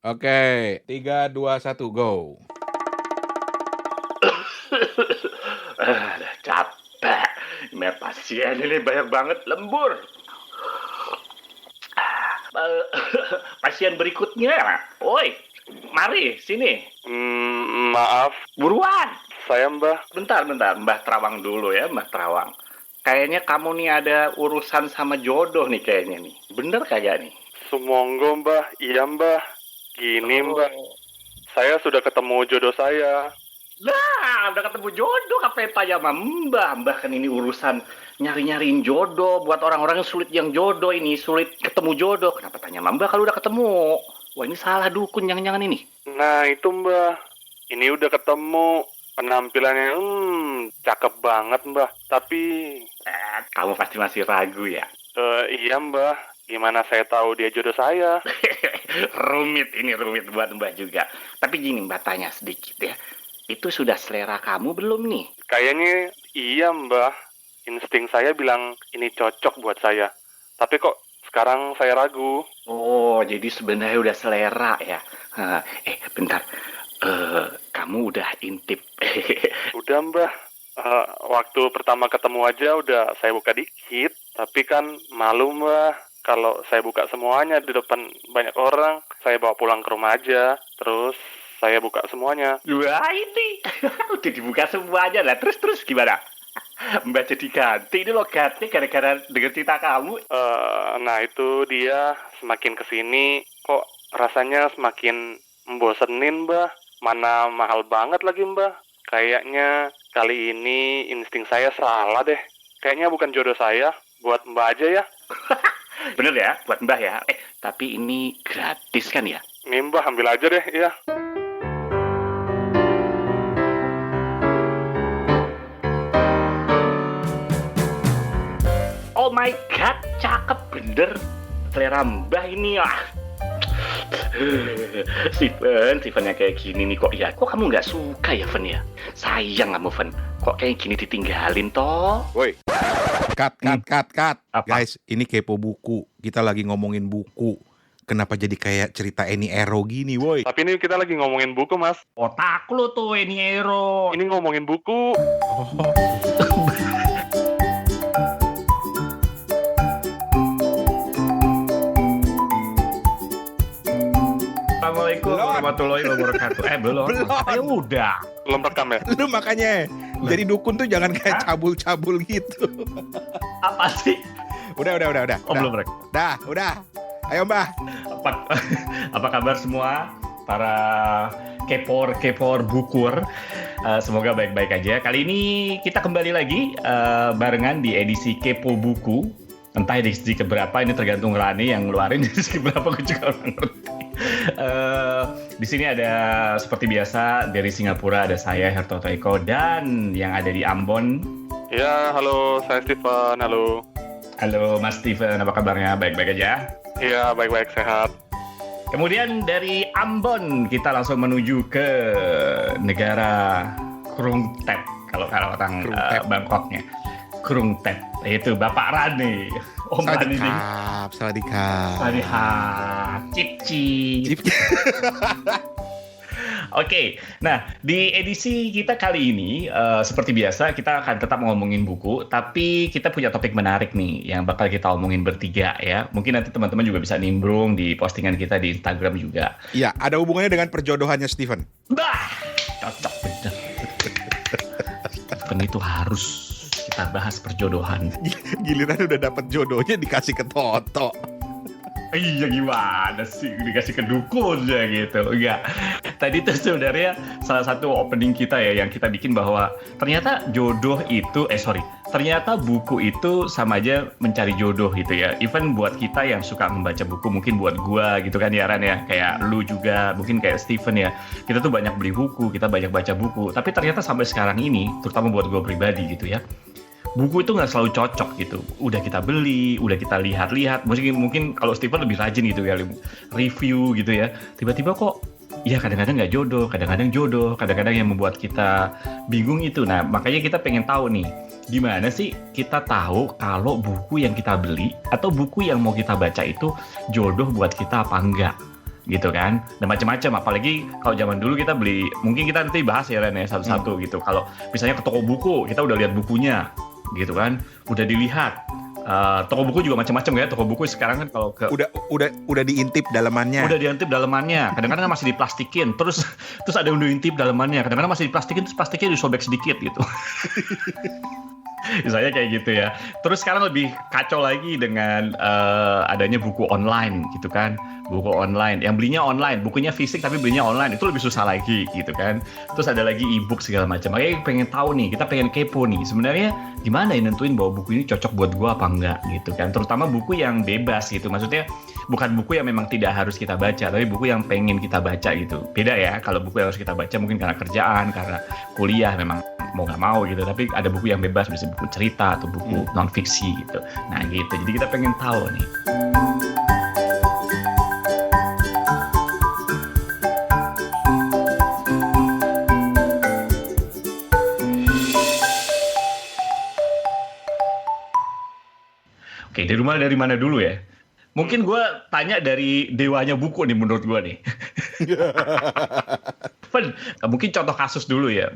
Oke, 3, 2, 1, go. Capek. Ini pasien ini banyak banget, lembur. Pasien berikutnya. Woi, mari sini. Maaf, Buruan. saya Mbah. Bentar, Mbah Terawang dulu ya, Mbah Terawang. Kayaknya kamu nih ada urusan sama jodoh nih kayaknya nih. Bener kagak nih? Sumonggo Mbah, iya Mbah. Gini Mbah, saya sudah ketemu jodoh saya. Lah, udah ketemu jodoh, apa yang tanya sama Mbah? Mbah kan ini urusan nyari-nyariin jodoh. Buat orang-orang yang sulit yang jodoh ini, sulit ketemu jodoh. Kenapa tanya sama Mbah kalau udah ketemu? Wah, ini salah dukun jangan-jangan ini. Nah itu Mbah, ini udah ketemu. Penampilannya cakep banget Mbah. Tapi Kamu pasti masih ragu ya? iya Mbah, gimana saya tahu dia jodoh saya? rumit buat Mbah juga. Tapi gini, Mbah tanya sedikit ya. Itu sudah selera kamu belum nih? Kayaknya iya Mbah. Insting saya bilang ini cocok buat saya. Tapi kok sekarang saya ragu. Oh, jadi sebenarnya udah selera ya? Bentar. Kamu udah intip? Udah Mbah. Waktu pertama ketemu aja udah saya buka dikit. Tapi kan malu Mbah. Kalau saya buka semuanya di depan banyak orang, saya bawa pulang ke rumah aja. Terus saya buka semuanya. Wah ini, udah dibuka semuanya lah. Terus gimana? Mbak jadi ganti ini logatnya gara-gara denger cerita kamu. Nah itu dia semakin kesini kok rasanya semakin membosenin Mbah. Mana mahal banget lagi Mbah. Kayaknya kali ini insting saya salah deh. Kayaknya bukan jodoh saya. Buat Mbah aja ya. Bener ya, buat Mbah ya. Tapi ini gratis kan ya? Nih Mbah ambil aja deh ya. Oh my god, cakep bener. Selera Mbah ini ya. Steven yang kayak gini nih kok ya. Kok kamu nggak suka ya, Fen ya? Sayang kamu, Fen. Kok kayak gini ditinggalin toh? Woi. Cut. Apa? Guys, ini kepo buku. Kita lagi ngomongin buku. Kenapa jadi kayak cerita Eni Ero gini, woi? Tapi ini kita lagi ngomongin buku Mas. Otak lu tuh ini Ero. Ini ngomongin buku. Assalamualaikum warahmatullahi wabarakatuh. Belum. Ya udah. Belum rekam ya? Lu makanya jadi dukun tuh jangan kayak cabul-cabul gitu. Apa sih? Udah. Oh, belum rek. Udah. Ayo Mbah. Apa kabar semua para kepor bukur? Semoga baik-baik aja. Kali ini kita kembali lagi barengan di edisi Kepo Buku. Entah edisi keberapa, ini tergantung Rani yang ngeluarin edisi keberapa, aku juga nggak ngerti. Di sini ada seperti biasa dari Singapura ada saya Hertoto Eko dan yang ada di Ambon. Ya, halo, saya Steven. Halo. Halo Mas Steven, apa kabarnya? Baik-baik aja? Iya, baik-baik, sehat. Kemudian dari Ambon kita langsung menuju ke negara Krung Thep kalau orang Bangkoknya. Krung Thep, itu Bapak Rani. Om Rani nih. Sawadikap. Cip. Oke, nah di edisi kita kali ini seperti biasa kita akan tetap ngomongin buku, tapi kita punya topik menarik nih yang bakal kita omongin bertiga ya. Mungkin nanti teman-teman juga bisa nimbrung di postingan kita di Instagram juga. Iya, ada hubungannya dengan perjodohannya Steven. Bah, cocok bener. Steven itu harus kita bahas perjodohan. Giliran udah dapet jodohnya dikasih ke Toto. Iya gimana sih dikasih ke dukun ya gitu. Enggak. Tadi tuh sebenarnya salah satu opening kita ya yang kita bikin bahwa ternyata ternyata buku itu sama aja mencari jodoh gitu ya. Even buat kita yang suka membaca buku, mungkin buat gua gitu kan ya Ran ya, kayak lu juga, mungkin kayak Steven ya. Kita tuh banyak beli buku, kita banyak baca buku, tapi ternyata sampai sekarang ini, terutama buat gua pribadi gitu ya, buku itu nggak selalu cocok gitu. Udah kita beli, udah kita lihat-lihat. Mungkin kalau Steven lebih rajin gitu ya, review gitu ya. Tiba-tiba kok, ya kadang-kadang nggak jodoh, kadang-kadang yang membuat kita bingung itu. Nah, makanya kita pengen tahu nih, gimana sih kita tahu kalau buku yang kita beli atau buku yang mau kita baca itu jodoh buat kita apa enggak? gitu kan, dan macam-macam. Apalagi kalau zaman dulu kita beli, mungkin kita nanti bahas ya Ren ya satu-satu gitu. Kalau misalnya ke toko buku, kita udah lihat bukunya gitu kan, udah dilihat. Toko buku juga macam-macam ya, toko buku sekarang kan kalau ke Udah diintip dalamannya. udah diintip dalamannya, kadang-kadang masih diplastikin, terus ada yang diintip dalamannya, kadang-kadang masih diplastikin, terus plastiknya disobek sedikit gitu. Misalnya kayak gitu ya. Terus sekarang lebih kacau lagi dengan adanya buku online gitu kan. Buku online, yang belinya online, bukunya fisik tapi belinya online, itu lebih susah lagi gitu kan. Terus ada lagi e-book segala macam. Makanya pengen tahu nih, kita pengen kepo nih, sebenarnya gimana ya nentuin bahwa buku ini cocok buat gua apa enggak gitu kan. Terutama buku yang bebas gitu, maksudnya bukan buku yang memang tidak harus kita baca, tapi buku yang pengen kita baca gitu. Beda ya, kalau buku yang harus kita baca mungkin karena kerjaan, karena kuliah memang mau nggak mau gitu. Tapi ada buku yang bebas, bisa buku cerita atau buku non fiksi gitu. Nah gitu, jadi kita pengen tahu nih. Oke, dari mana dulu ya? Mungkin gue tanya dari dewanya buku nih menurut gue nih. Fen, mungkin contoh kasus dulu ya.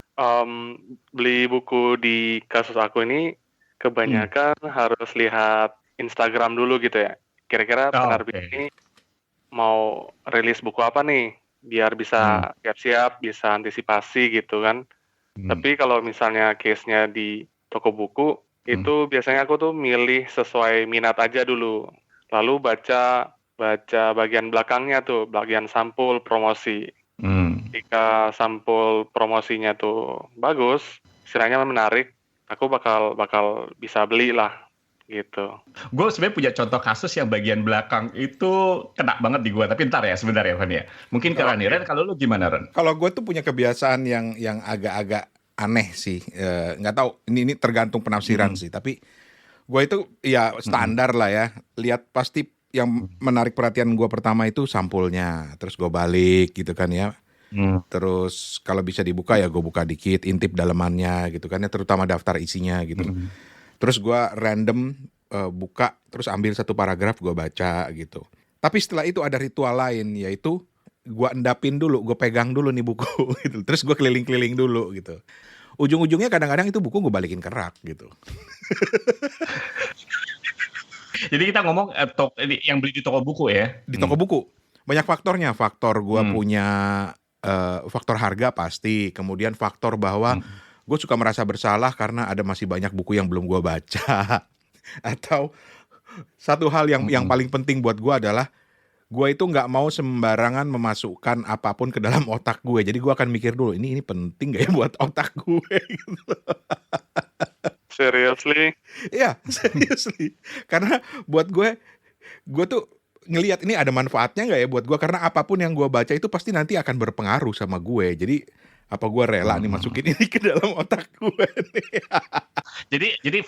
Beli buku di kasus aku ini kebanyakan harus lihat Instagram dulu gitu ya. Kira-kira penerbit ini mau rilis buku apa nih, biar bisa siap-siap, bisa antisipasi gitu kan. Tapi kalau misalnya case-nya di toko buku, itu biasanya aku tuh milih sesuai minat aja dulu. Lalu baca bagian belakangnya tuh, bagian sampul promosi. Jika sampul promosinya tuh bagus, istilahnya menarik, aku bakal bisa beli lah gitu. Gue sebenarnya punya contoh kasus yang bagian belakang itu kena banget di gue, tapi ntar ya sebentar ya Ren ya. Mungkin ke Ren. Ren, kalau lu gimana Ren? Kalau gue tuh punya kebiasaan yang agak-agak aneh sih, nggak tahu ini tergantung penafsiran sih, tapi gue itu ya standar lah ya, lihat pasti yang menarik perhatian gue pertama itu sampulnya, terus gue balik gitu kan ya, terus kalau bisa dibuka ya gue buka dikit, intip dalamannya gitu kan ya, terutama daftar isinya gitu, terus gue random buka, terus ambil satu paragraf gue baca gitu. Tapi setelah itu ada ritual lain, yaitu gue endapin dulu, gue pegang dulu nih buku gitu, terus gue keliling-keliling dulu gitu. Ujung-ujungnya kadang-kadang itu buku gue balikin ke rak gitu. Jadi kita ngomong yang beli di toko buku ya? Di toko buku banyak faktornya. Faktor gue punya faktor harga pasti. Kemudian faktor bahwa gue suka merasa bersalah karena ada masih banyak buku yang belum gue baca. Atau satu hal yang paling penting buat gue adalah gue itu nggak mau sembarangan memasukkan apapun ke dalam otak gue. Jadi gue akan mikir dulu, ini penting nggak ya buat otak gue? Gitu. Seriously? Iya, seriously. Karena buat gue tuh ngelihat ini ada manfaatnya nggak ya buat gue? Karena apapun yang gue baca itu pasti nanti akan berpengaruh sama gue. Jadi apa gue rela nih masukin ini ke dalam otak gue nih? Jadi jadi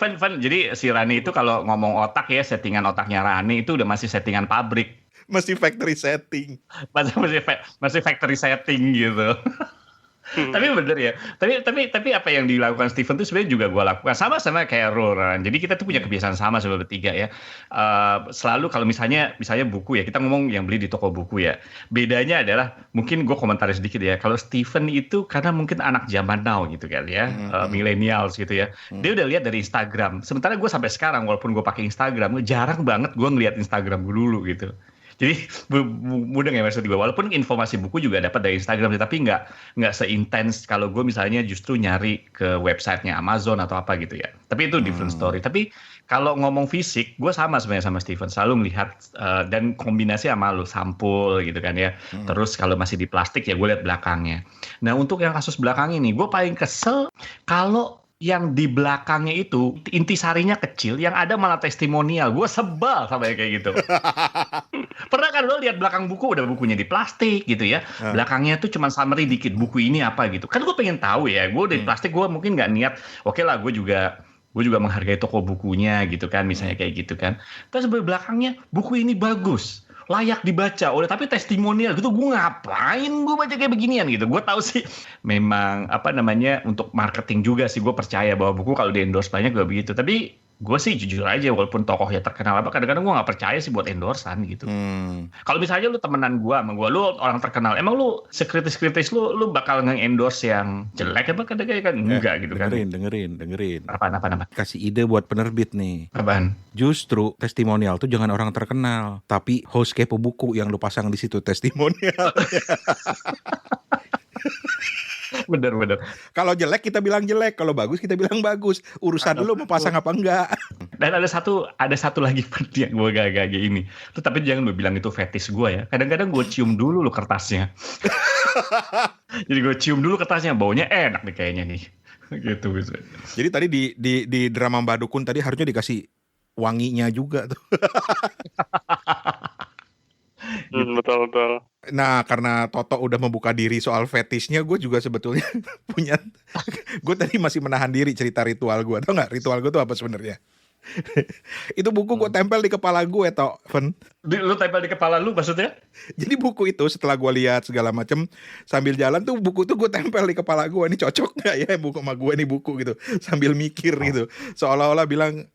si Rani itu kalau ngomong otak ya, settingan otaknya Rani itu udah masih settingan pabrik. Masih factory setting. Masih factory setting gitu. Tapi bener ya. Tapi apa yang dilakukan Steven itu sebenarnya juga gue lakukan. Sama kayak Roran. Jadi kita tuh punya kebiasaan sama sebenarnya bertiga ya. Selalu kalau misalnya buku ya, kita ngomong yang beli di toko buku ya. Bedanya adalah mungkin gue komentari sedikit ya. Kalau Steven itu karena mungkin anak zaman now gitu kan ya, millennials gitu ya. Dia udah lihat dari Instagram. Sementara gue sampai sekarang walaupun gue pakai Instagram, jarang banget gue ngeliat Instagram gue dulu gitu. Jadi mudah ya maksud gue, walaupun informasi buku juga dapat dari Instagram, tapi nggak seintens kalau gue misalnya justru nyari ke websitenya Amazon atau apa gitu ya. Tapi itu different story. Tapi kalau ngomong fisik, gue sama sebenarnya sama Steven, selalu melihat dan kombinasi sama lo sampul gitu kan ya. Terus kalau masih di plastik ya gue lihat belakangnya. Nah untuk yang kasus belakang ini, gue paling kesel kalau yang di belakangnya itu intisarinya kecil, yang ada malah testimonial. Gue sebel sama yang kayak gitu. Pernah kan lo lihat belakang buku, udah bukunya di plastik gitu ya. Belakangnya tuh cuma summary dikit, buku ini apa gitu. Kan gue pengen tahu ya, gue udah di plastik, gue mungkin nggak niat. Oke lah, gue juga menghargai toko bukunya gitu kan, misalnya kayak gitu kan. Terus belakangnya, buku ini bagus, layak dibaca. Tapi testimonial gitu, gue ngapain gue baca kayak beginian gitu. Gue tahu sih memang untuk marketing juga sih, gue percaya bahwa buku kalau di endorse banyak juga begitu. Tapi gue sih jujur aja walaupun tokohnya terkenal apa, kadang-kadang gue nggak percaya sih buat endorsean gitu. Kalau misalnya lu temenan gue sama gue, lu orang terkenal, emang lu sekritis-kritis lu bakal nge-endorse yang jelek apa? Kadang-kadang kan enggak gitu kan. Dengerin. Apa? Kasih ide buat penerbit nih. Apaan? Justru testimonial tuh jangan orang terkenal, tapi host kepo buku yang lu pasang di situ testimonial. Bener. Kalau jelek kita bilang jelek, kalau bagus kita bilang bagus. Urusan lu mau pasang apa enggak. Dan ada satu lagi yang gue gak ini. Lu tapi jangan lu bilang itu fetish gue ya. Kadang-kadang gue cium dulu lo kertasnya. Jadi gue cium dulu kertasnya, baunya enak nih kayaknya nih. Gitu. Jadi tadi di drama Mbak Dukun tadi harusnya dikasih wanginya juga tuh. Betul. Nah, karena Toto udah membuka diri soal fetishnya, gue juga sebetulnya punya. Gue tadi masih menahan diri cerita ritual gue. Tau nggak ritual gue tuh apa sebenarnya? Itu buku gue tempel di kepala gue, Tok. Lu tempel di kepala lu maksudnya? Jadi buku itu setelah gue lihat segala macem sambil jalan tuh buku tuh gue tempel di kepala gue. Ini cocok nggak ya buku sama gue nih buku gitu? Sambil mikir gitu. Seolah-olah bilang,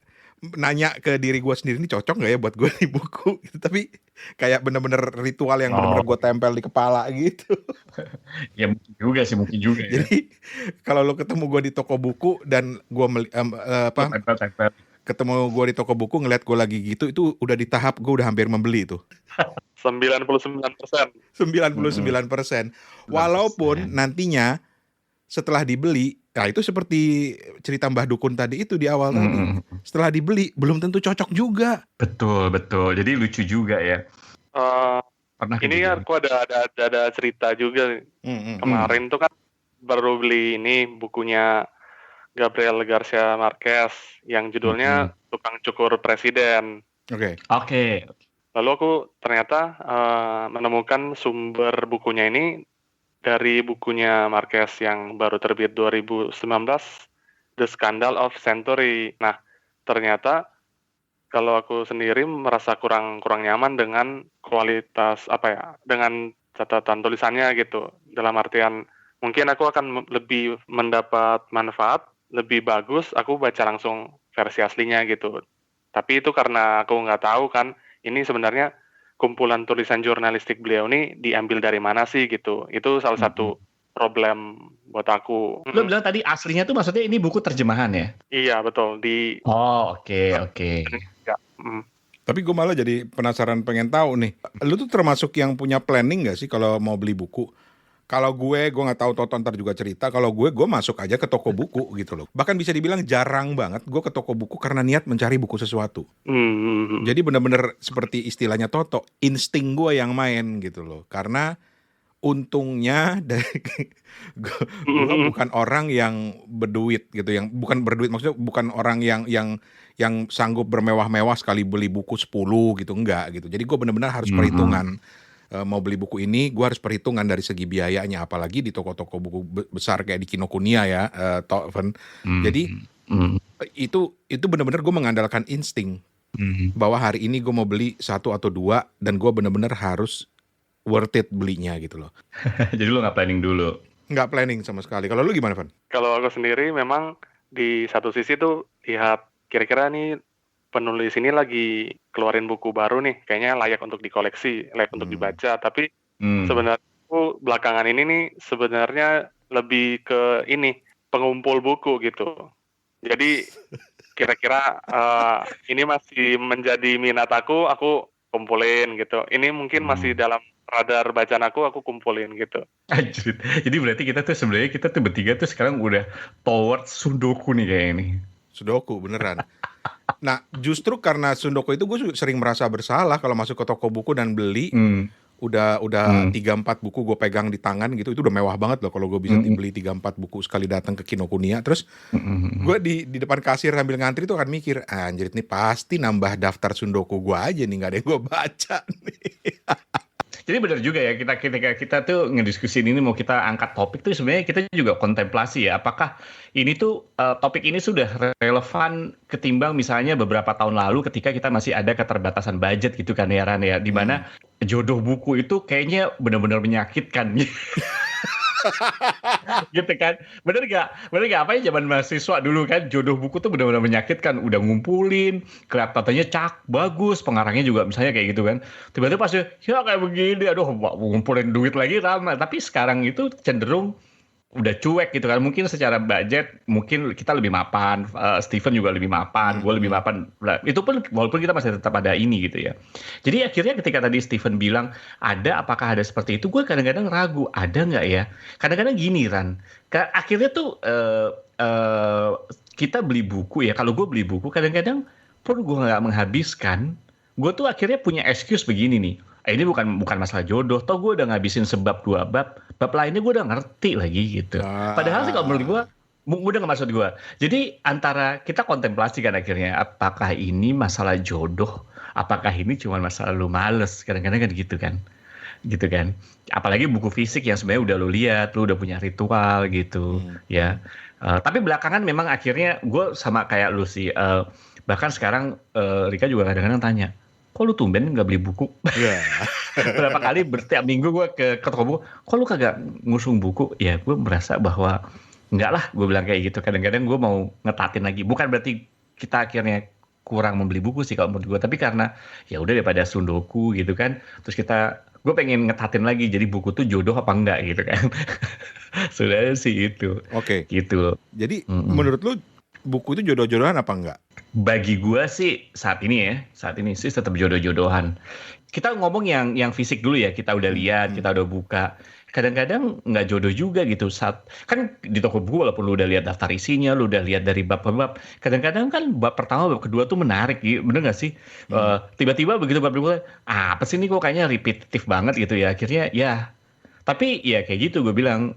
nanya ke diri gue sendiri, ini cocok nggak ya buat gue nih buku gitu. Tapi kayak bener-bener ritual yang bener-bener gue tempel di kepala gitu. Ya mungkin juga ya. Jadi kalau lo ketemu gue di toko buku dan gue Tempel. ketemu gue di toko buku ngeliat gue lagi gitu, itu udah di tahap gue udah hampir membeli tuh. 99%. 99%. Walaupun nantinya setelah dibeli, nah itu seperti cerita Mbah Dukun tadi itu di awal tadi. Setelah dibeli belum tentu cocok juga. Betul. Jadi lucu juga ya. Pernah Ini aku ada cerita juga. Kemarin tuh kan baru beli ini bukunya Gabriel Garcia Marquez yang judulnya Tukang Cukur Presiden. Oke. Lalu aku ternyata menemukan sumber bukunya ini dari bukunya Marquez yang baru terbit 2019, The Scandal of Century. Nah, ternyata kalau aku sendiri merasa kurang nyaman dengan kualitas dengan catatan tulisannya gitu. Dalam artian mungkin aku akan lebih mendapat manfaat, lebih bagus aku baca langsung versi aslinya gitu. Tapi itu karena aku nggak tahu kan ini sebenarnya kumpulan tulisan jurnalistik beliau ini diambil dari mana sih gitu. Itu salah satu problem buat aku. Lo bilang tadi aslinya tuh maksudnya ini buku terjemahan ya? Iya betul. Oke. Tapi gue malah jadi penasaran pengen tahu nih. Lu tuh termasuk yang punya planning gak sih kalau mau beli buku? Kalau gue nggak tahu, Toto ntar juga cerita. Kalau gue masuk aja ke toko buku gitu loh. Bahkan bisa dibilang jarang banget gue ke toko buku karena niat mencari buku sesuatu. Jadi benar-benar seperti istilahnya Toto, insting gue yang main gitu loh. Karena untungnya gue bukan orang yang berduit gitu, yang bukan berduit maksudnya bukan orang yang sanggup bermewah-mewah sekali beli buku 10 gitu, enggak gitu. Jadi gue benar-benar harus perhitungan. Mau beli buku ini, gue harus perhitungan dari segi biayanya, apalagi di toko-toko buku besar kayak di Kinokuniya ya, Toven. Jadi itu benar-benar gue mengandalkan insting bahwa hari ini gue mau beli 1 atau 2 dan gue benar-benar harus worth it belinya gitu loh. Jadi lu nggak planning dulu? Nggak planning sama sekali. Kalau lu gimana, Van? Kalau aku sendiri memang di satu sisi tuh lihat kira-kira nih penulis ini lagi keluarin buku baru nih, kayaknya layak untuk dikoleksi, layak untuk dibaca. Tapi sebenarnya aku belakangan ini nih sebenarnya lebih ke ini pengumpul buku gitu. Jadi kira-kira ini masih menjadi minat aku kumpulin gitu. Ini mungkin masih dalam radar bacaan aku kumpulin gitu. Anjir. Jadi berarti kita tuh bertiga tuh sekarang udah towards Sudoku nih kayak ini. Sudoku beneran. Nah, justru karena Sudoku itu gue sering merasa bersalah kalau masuk ke toko buku dan beli. Udah 3-4 buku gue pegang di tangan gitu. Itu udah mewah banget loh kalau gue bisa beli 3-4 buku sekali datang ke Kinokuniya. Terus gue di depan kasir sambil ngantri tuh akan mikir, anjir ini pasti nambah daftar Sudoku gue aja nih, gak ada yang gue baca nih. Jadi benar juga ya, kita tuh ngediskusin ini mau kita angkat topik tuh sebenarnya kita juga kontemplasi ya, apakah ini tuh topik ini sudah relevan ketimbang misalnya beberapa tahun lalu ketika kita masih ada keterbatasan budget gitu kan ya Ran ya, di mana jodoh buku itu kayaknya benar-benar menyakitkan. Gitu kan. Bener gak? Apa ya zaman mahasiswa dulu kan, jodoh buku tuh benar-benar menyakitkan. Udah ngumpulin, kelihatannya bagus, pengarangnya juga misalnya kayak gitu kan. Tiba-tiba pas ya kayak begini, aduh ngumpulin duit lagi lama. Tapi sekarang itu cenderung udah cuek gitu kan. Mungkin secara budget mungkin kita lebih mapan, Steven juga lebih mapan, gue lebih mapan. Itu pun walaupun kita masih tetap ada ini gitu ya. Jadi akhirnya ketika tadi Steven bilang apakah ada seperti itu, gue kadang-kadang ragu, ada nggak ya? Kadang-kadang gini Ran, akhirnya tuh kita beli buku ya. Kalau gue beli buku kadang-kadang pun gue nggak menghabiskan, gue tuh akhirnya punya excuse begini nih. Ini bukan masalah jodoh, toh gue udah ngabisin sebab 2 bab lainnya gue udah ngerti lagi gitu. Padahal sih kalau menurut gue, udah nggak maksud gue. Jadi antara kita kontemplasi kan akhirnya, apakah ini masalah jodoh, apakah ini cuma masalah lu males, kadang-kadang kan gitu kan. Apalagi buku fisik yang sebenarnya udah lu lihat, lu udah punya ritual gitu, ya. Tapi belakangan memang akhirnya gue sama kayak lu sih, bahkan sekarang Rika juga kadang-kadang tanya, kok lu tumben nggak beli buku? Yeah. Berapa kali setiap minggu gue ke toko buku, kok lu kagak ngusung buku? Ya gue merasa bahwa enggak lah, gue bilang kayak gitu. Kadang-kadang gue mau ngetatin lagi. Bukan berarti kita akhirnya kurang membeli buku sih kalau menurut gue, tapi karena ya udah daripada sundoku gitu kan. Terus gue pengen ngetatin lagi. Jadi buku tuh jodoh apa enggak gitu kan? Sudah sih itu. Oke. Gitu. Jadi menurut lu buku itu jodoh-jodohan apa enggak? Bagi gue sih saat ini sih tetap jodoh-jodohan. Kita ngomong yang fisik dulu ya, kita udah lihat, kita udah buka. Kadang-kadang nggak jodoh juga gitu. Kan di toko buku walaupun lu udah lihat daftar isinya, lu udah lihat dari bab per bab, kadang-kadang kan bab pertama, bab kedua tuh menarik, bener nggak sih? Tiba-tiba begitu bab kedua, apa sih ini kok kayaknya repetitif banget gitu ya. Akhirnya ya, tapi ya kayak gitu gue bilang,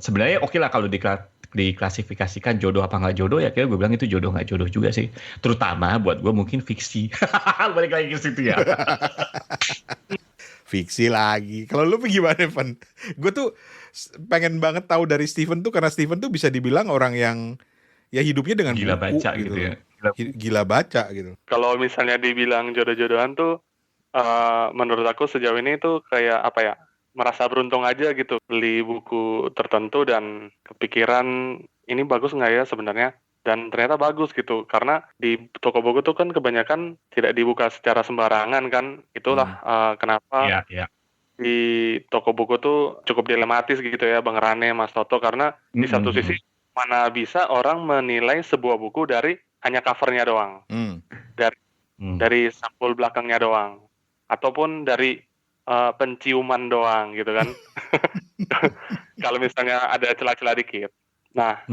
sebenarnya oke lah kalau diklasifikasikan jodoh apa nggak jodoh, ya kira gue bilang itu jodoh nggak jodoh juga sih, terutama buat gue mungkin fiksi. Balik lagi ke situ ya. Fiksi lagi. Kalau lu gimana, Evan? Gue tuh pengen banget tahu dari Steven tuh, karena Steven tuh bisa dibilang orang yang ya hidupnya dengan gila buku baca gitu ya. Gila baca gitu. Kalau misalnya dibilang jodoh-jodohan tuh, menurut aku sejauh ini tuh kayak apa ya, merasa beruntung aja gitu beli buku tertentu dan kepikiran ini bagus nggak ya sebenarnya, dan ternyata bagus gitu, karena di toko buku tuh kan kebanyakan tidak dibuka secara sembarangan kan. Itulah kenapa di toko buku tuh cukup dilematis gitu ya Bang Rane, Mas Toto, karena di satu sisi mana bisa orang menilai sebuah buku dari hanya covernya doang, dari sampul belakangnya doang, ataupun dari penciuman doang gitu kan. Kalau misalnya ada celah-celah dikit. Nah,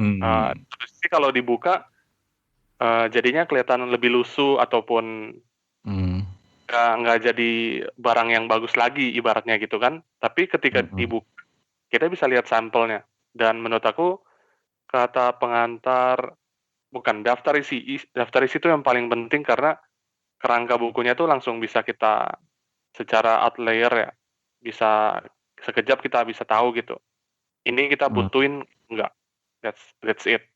kalau dibuka jadinya kelihatan lebih lusuh ataupun nggak jadi barang yang bagus lagi ibaratnya gitu kan. Tapi ketika dibuka kita bisa lihat sampelnya, dan menurut aku kata pengantar bukan daftar isi itu yang paling penting, karena kerangka bukunya tuh langsung bisa kita secara outlayer ya, bisa sekejap kita bisa tahu gitu, ini kita butuhin enggak. That's it.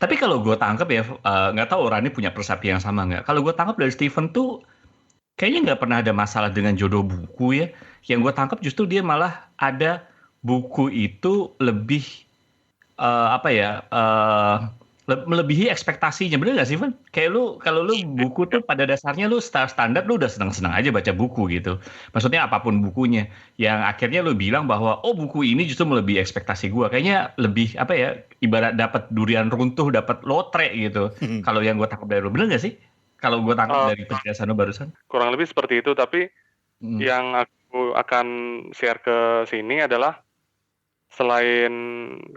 Tapi kalau gue tangkap ya, nggak tahu Rani punya persepsi yang sama nggak. Kalau gue tangkap dari Steven tuh kayaknya nggak pernah ada masalah dengan jodoh buku ya. Yang gue tangkap justru dia malah ada buku itu lebih melebihi ekspektasinya. Bener gak sih, Van? Kayak lu, kalau lu buku tuh pada dasarnya lu standar lu udah senang-senang aja baca buku gitu. Maksudnya apapun bukunya. Yang akhirnya lu bilang bahwa buku ini justru melebihi ekspektasi gua. Kayaknya lebih ibarat dapat durian runtuh, dapat lotre gitu. Kalau yang gua tangkap dari lu, bener gak sih? Kalau gua tangkap dari penjelasan lu barusan. Kurang lebih seperti itu, tapi yang aku akan share ke sini adalah selain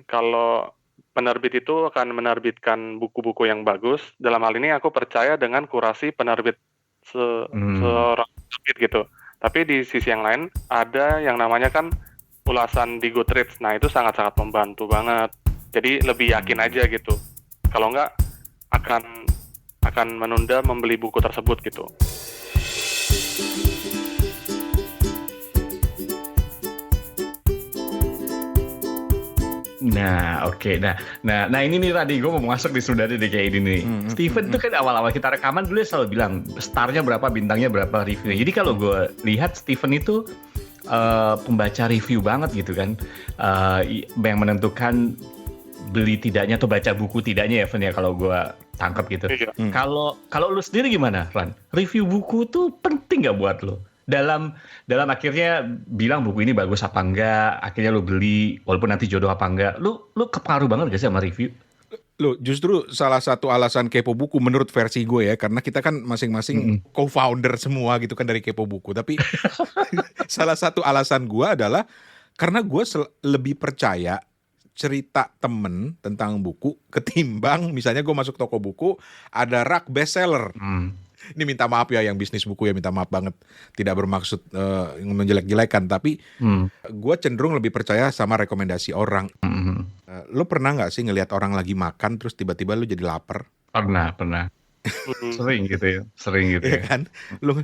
kalau penerbit itu akan menerbitkan buku-buku yang bagus, dalam hal ini aku percaya dengan kurasi penerbit seorang penerbit gitu. Tapi di sisi yang lain ada yang namanya kan ulasan di Goodreads. Nah, itu sangat-sangat membantu banget. Jadi lebih yakin aja gitu. Kalau enggak akan menunda membeli buku tersebut gitu. Nah, oke. Nah ini nih tadi gue mau masuk di Sundari deh kayak ini nih. Steven tuh kan awal-awal kita rekaman dulu dia selalu bilang starnya berapa, bintangnya berapa, reviewnya. Jadi kalau gue lihat Steven itu pembaca review banget gitu kan, yang menentukan beli tidaknya atau baca buku tidaknya ya, Fen, ya kalau gue tangkap gitu. Iya. Kalau lu sendiri gimana, Ran? Review buku tuh penting nggak buat lu? Dalam akhirnya bilang buku ini bagus apa enggak, akhirnya lu beli, walaupun nanti jodoh apa enggak, lu kepengaruh banget gak sih sama review? Loh, justru salah satu alasan kepo buku menurut versi gue ya, karena kita kan masing-masing co-founder semua gitu kan dari kepo buku. Tapi salah satu alasan gue adalah karena gue lebih percaya cerita temen tentang buku ketimbang misalnya gue masuk toko buku ada rak bestseller. Ini minta maaf ya yang bisnis buku ya, minta maaf banget, tidak bermaksud menjelek-jelekan, tapi gue cenderung lebih percaya sama rekomendasi orang. Lo pernah nggak sih ngelihat orang lagi makan terus tiba-tiba lo jadi lapar? Pernah. Sering gitu Iya ya. kan? Lo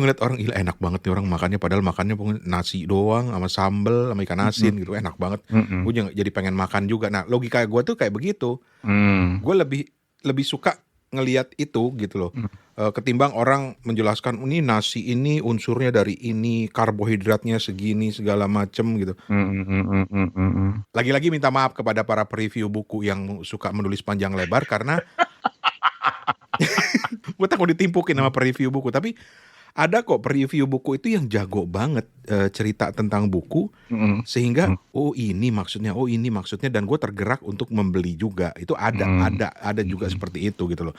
ngeliat orang, gila enak banget nih orang makannya, padahal makannya nasi doang sama sambel sama ikan asin gitu, enak banget. Gue jadi pengen makan juga. Nah, logika gue tuh kayak begitu. Gue lebih suka ngelihat itu gitu loh. Ketimbang orang menjelaskan ini nasi ini unsurnya dari ini, karbohidratnya segini segala macem gitu. Lagi-lagi minta maaf kepada para preview buku yang suka menulis panjang lebar karena gue takut ditimpukin sama preview buku. Tapi ada kok preview buku itu yang jago banget cerita tentang buku, sehingga oh ini maksudnya, dan gue tergerak untuk membeli juga. Itu ada juga seperti itu gitu loh.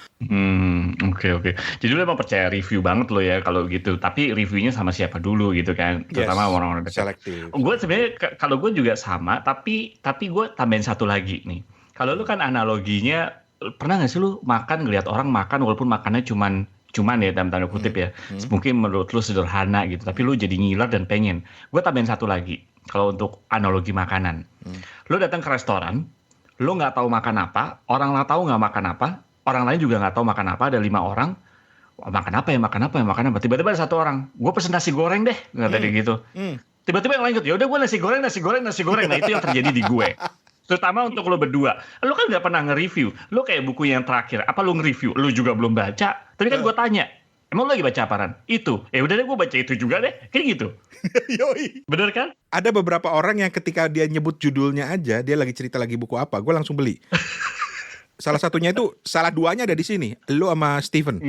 Oke. Jadi lu emang percaya review banget lo ya kalau gitu. Tapi reviewnya sama siapa dulu gitu kan, terutama orang-orang dekat. Selektif. Gue sebenarnya kalau gue juga sama, tapi gue tambahin satu lagi nih. Kalau lu kan analoginya, pernah nggak sih lu makan ngelihat orang makan walaupun makannya cuman ya dalam tanda kutip ya, mungkin menurut lu sederhana gitu, tapi lu jadi ngiler dan pengen. Gue tambahin satu lagi, kalau untuk analogi makanan, lu datang ke restoran, lu nggak tahu makan apa, orang lain tahu nggak makan apa, orang lain juga nggak tahu makan apa, ada 5 orang, makan apa, tiba-tiba ada satu orang, gue pesen nasi goreng deh, nggak tadi gitu, tiba-tiba yang lain gitu, ya udah gue nasi goreng, nah itu yang terjadi di gue. Terutama untuk lo berdua, lo kan nggak pernah nge-review, lo kayak buku yang terakhir, apa lo nge-review, lo juga belum baca, tapi kan gue tanya, emang lo lagi baca apaan? Itu, udah deh gue baca itu juga deh, kayak gitu. Yoi. Bener kan? Ada beberapa orang yang ketika dia nyebut judulnya aja, dia lagi cerita lagi buku apa, gue langsung beli. Salah satunya itu, salah duanya ada di sini, lo sama Steven.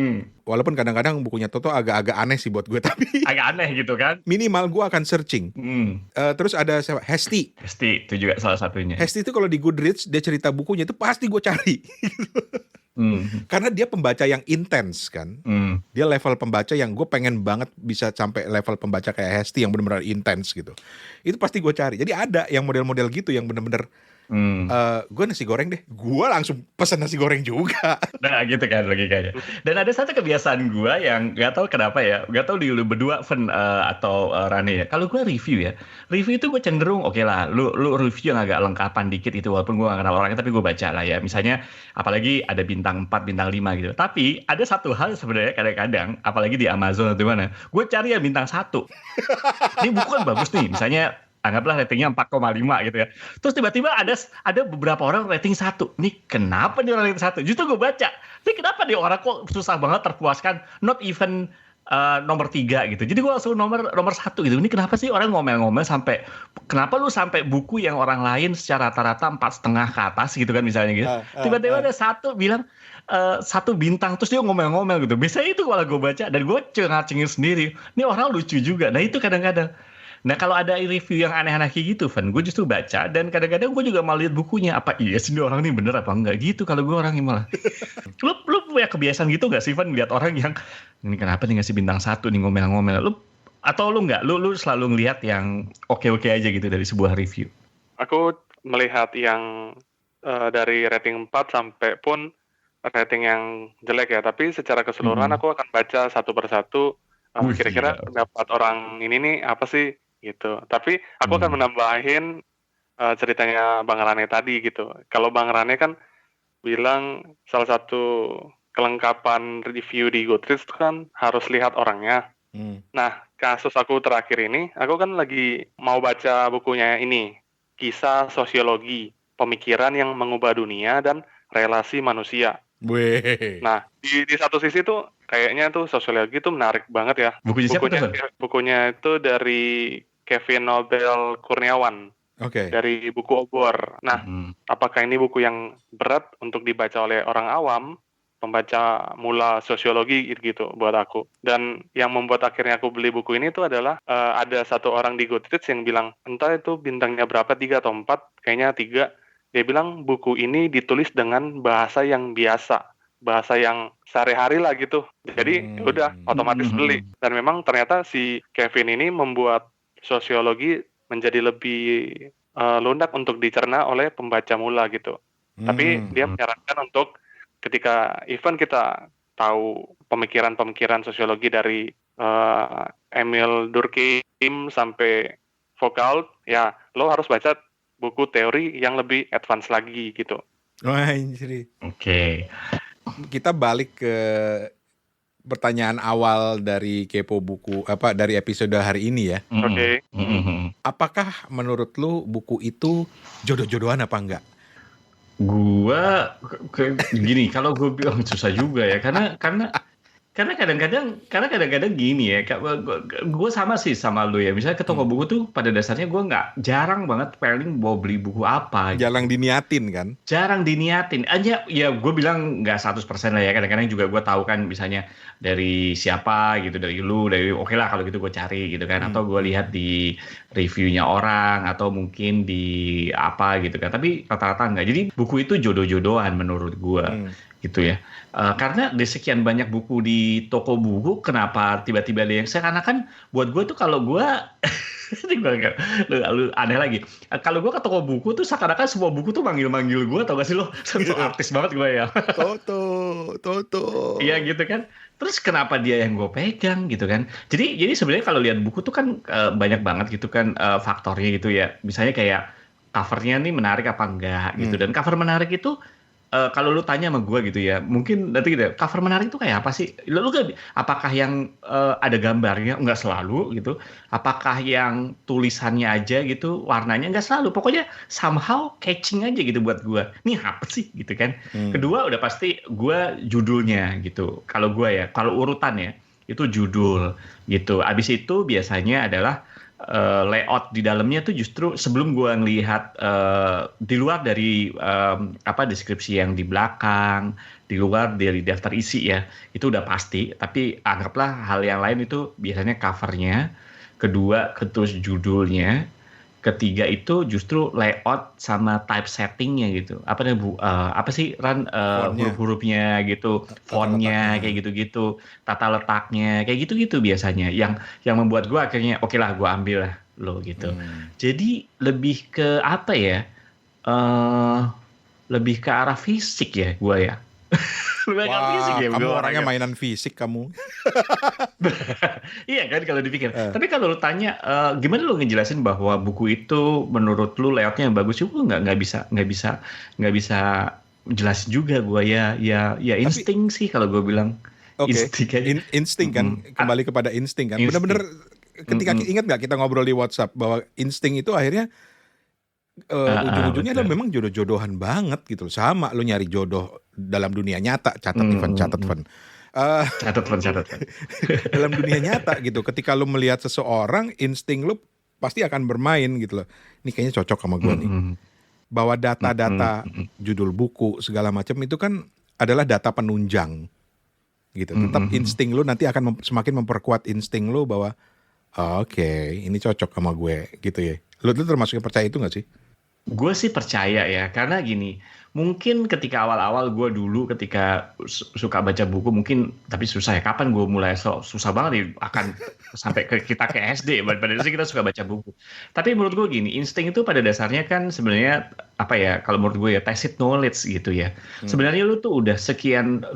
Walaupun kadang-kadang bukunya Toto agak-agak aneh sih buat gue, tapi agak aneh gitu kan? minimal gue akan searching. Terus ada siapa? Hesti itu juga salah satunya. Hesti itu kalau di Goodreads dia cerita bukunya itu pasti gue cari. Karena dia pembaca yang intens kan. Dia level pembaca yang gue pengen banget bisa sampai level pembaca kayak Hesti yang benar-benar intens gitu. Itu pasti gue cari. Jadi ada yang model-model gitu yang benar-benar gue nasi goreng deh, gue langsung pesan nasi goreng juga. Nah gitu kan logikanya. Dan ada satu kebiasaan gue yang gak tahu kenapa ya, gak tahu di lu berdua Fen atau Rani ya. Kalau gue review itu gue cenderung oke lah, lu review yang agak lengkapan dikit itu, walaupun gue gak kenal orangnya tapi gue baca lah ya. Misalnya apalagi ada bintang 4, bintang 5 gitu. Tapi ada satu hal sebenarnya kadang-kadang, apalagi di Amazon atau mana, gue cari yang bintang 1. Ini buku kan bagus nih, misalnya anggaplah ratingnya 4,5 gitu ya. Terus tiba-tiba ada beberapa orang rating 1. Nih kenapa nih orang rating 1? Justru gue baca. Ini kenapa nih orang kok susah banget terpuaskan, not even nomor 3 gitu. Jadi gue langsung nomor 1 gitu. Ini kenapa sih orang ngomel-ngomel sampai, kenapa lu sampai buku yang orang lain secara rata-rata 4,5 ke atas gitu kan misalnya gitu. Tiba-tiba ada satu bilang 1 bintang, terus dia ngomel-ngomel gitu. Biasanya itu kalau gue baca dan gue cengir sendiri. Ini orang lucu juga. Nah itu kadang-kadang. Nah kalau ada review yang aneh-aneh kayak gitu, Van, gue justru baca dan kadang-kadang gue juga mau lihat bukunya, apa iya sih orang ini bener apa enggak gitu. Kalau gue orangnya malah, lu punya kebiasaan gitu nggak sih, Van, lihat orang yang ini kenapa nih ngasih bintang 1 nih ngomel-ngomel, atau lu nggak, lu selalu ngelihat yang oke-oke aja gitu dari sebuah review? Aku melihat yang dari rating 4 sampai pun rating yang jelek ya, tapi secara keseluruhan aku akan baca satu persatu kira-kira pendapat orang ini nih apa sih gitu. Tapi aku akan menambahin ceritanya Bang Rane tadi gitu. Kalau Bang Rane kan bilang salah satu kelengkapan review di Goodreads kan harus lihat orangnya. Nah, kasus aku terakhir ini, aku kan lagi mau baca bukunya ini, Kisah Sosiologi, Pemikiran yang Mengubah Dunia dan Relasi Manusia. Nah, di satu sisi tuh kayaknya tuh sosiologi tuh menarik banget ya. Bukunya siapa tuh? Bukunya itu dari Kevin Nobel Kurniawan Oke. dari buku Obor. Nah, apakah ini buku yang berat untuk dibaca oleh orang awam, pembaca mula sosiologi gitu buat aku. Dan yang membuat akhirnya aku beli buku ini tuh adalah ada satu orang di Goodreads yang bilang, entah itu bintangnya berapa, 3 atau 4, kayaknya 3. Dia bilang buku ini ditulis dengan bahasa yang biasa, bahasa yang sehari-hari lah gitu. Jadi udah otomatis beli. Dan memang ternyata si Kevin ini membuat sosiologi menjadi lebih lunak untuk dicerna oleh pembaca mula gitu. Tapi dia menyarankan untuk ketika even kita tahu pemikiran-pemikiran sosiologi dari Emil Durkheim sampai Foucault, ya lo harus baca buku teori yang lebih advance lagi gitu. Wah, jadi Oke. kita balik ke pertanyaan awal dari Kepo Buku dari episode hari ini ya. Oke. Apakah menurut lu buku itu jodoh-jodohan apa enggak? Gua gini, kalau gue bilang susah juga ya, karena kadang-kadang gini ya, gue sama sih sama lu ya. Misalnya ke toko buku tuh pada dasarnya gue jarang banget paling mau beli buku apa. Jarang diniatin kan? Jarang diniatin aja ya, gue bilang nggak 100% lah ya, kadang-kadang juga gue tahu kan misalnya dari siapa gitu, dari lu, dari oke lah kalau gitu gue cari gitu kan, atau gue lihat di reviewnya orang atau mungkin di apa gitu kan, tapi rata-rata enggak. Jadi buku itu jodoh-jodohan menurut gue gitu ya. Karena di sekian banyak buku di toko buku, kenapa tiba-tiba ada yang seakan-akan buat gue tuh, kalau gue ini gue lu aneh lagi. Kalau gue ke toko buku tuh seakan-akan semua buku tuh manggil-manggil gue, tau gak sih lo? So artis banget gue ya. Toto. Iya gitu kan. Terus kenapa dia yang gue pegang gitu kan? Jadi sebenarnya kalau lihat buku tuh kan banyak banget gitu kan faktornya gitu ya. Misalnya kayak covernya nih menarik apa enggak gitu. Dan cover menarik itu kalau lu tanya sama gue gitu ya, mungkin nanti gitu, cover menarik itu kayak apa sih? Lu apakah yang ada gambarnya? Enggak selalu gitu. Apakah yang tulisannya aja gitu, warnanya? Enggak selalu. Pokoknya somehow catching aja gitu buat gue. Nih apa sih gitu kan? Kedua udah pasti gue judulnya gitu. Kalau gue ya, kalau urutan ya, itu judul gitu. Abis itu biasanya adalah layout di dalamnya tuh justru sebelum gue ngelihat di luar dari deskripsi yang di belakang, di luar dari daftar isi ya, itu udah pasti. Tapi anggaplah hal yang lain itu biasanya covernya, kedua terus judulnya, ketiga itu justru layout sama typesettingnya gitu. Apa sih Ran, huruf-hurufnya gitu, fontnya kayak gitu-gitu, tata letaknya kayak gitu-gitu biasanya. Yang membuat gue akhirnya oke lah gue ambil lah lo gitu. Jadi lebih ke apa ya? Lebih ke arah fisik ya gue ya. Kamu orangnya mainan fisik kamu. Iya kan kalau dipikir. Tapi kalau lu tanya gimana lu ngejelasin bahwa buku itu menurut lu layoutnya yang bagus, juga nggak bisa jelasin juga gue ya insting sih kalau gue bilang. Insting kan, kembali kepada insting kan. Bener-bener ketika ingat nggak kita ngobrol di WhatsApp bahwa insting itu akhirnya ujung-ujungnya adalah memang jodoh-jodohan banget gitu. Sama lu nyari jodoh dalam dunia nyata, catat Van. Dalam dunia nyata gitu. Ketika lu melihat seseorang, insting lu pasti akan bermain gitu loh. Ini kayaknya cocok sama gue nih. Bahwa data-data judul buku segala macam itu kan adalah data penunjang gitu. Tetap insting lu nanti akan semakin memperkuat insting lu bahwa oke, ini cocok sama gue gitu ya. Lu termasuk yang percaya itu gak sih? Gue sih percaya ya, karena gini, mungkin ketika awal-awal gue dulu ketika suka baca buku mungkin, tapi susah ya, kapan gue mulai susah banget nih, akan sampai kita ke SD, pada dasarnya kita suka baca buku. Tapi menurut gue gini, insting itu pada dasarnya kan sebenarnya apa ya, kalau menurut gue ya tacit knowledge gitu ya. Sebenarnya lu tuh udah sekian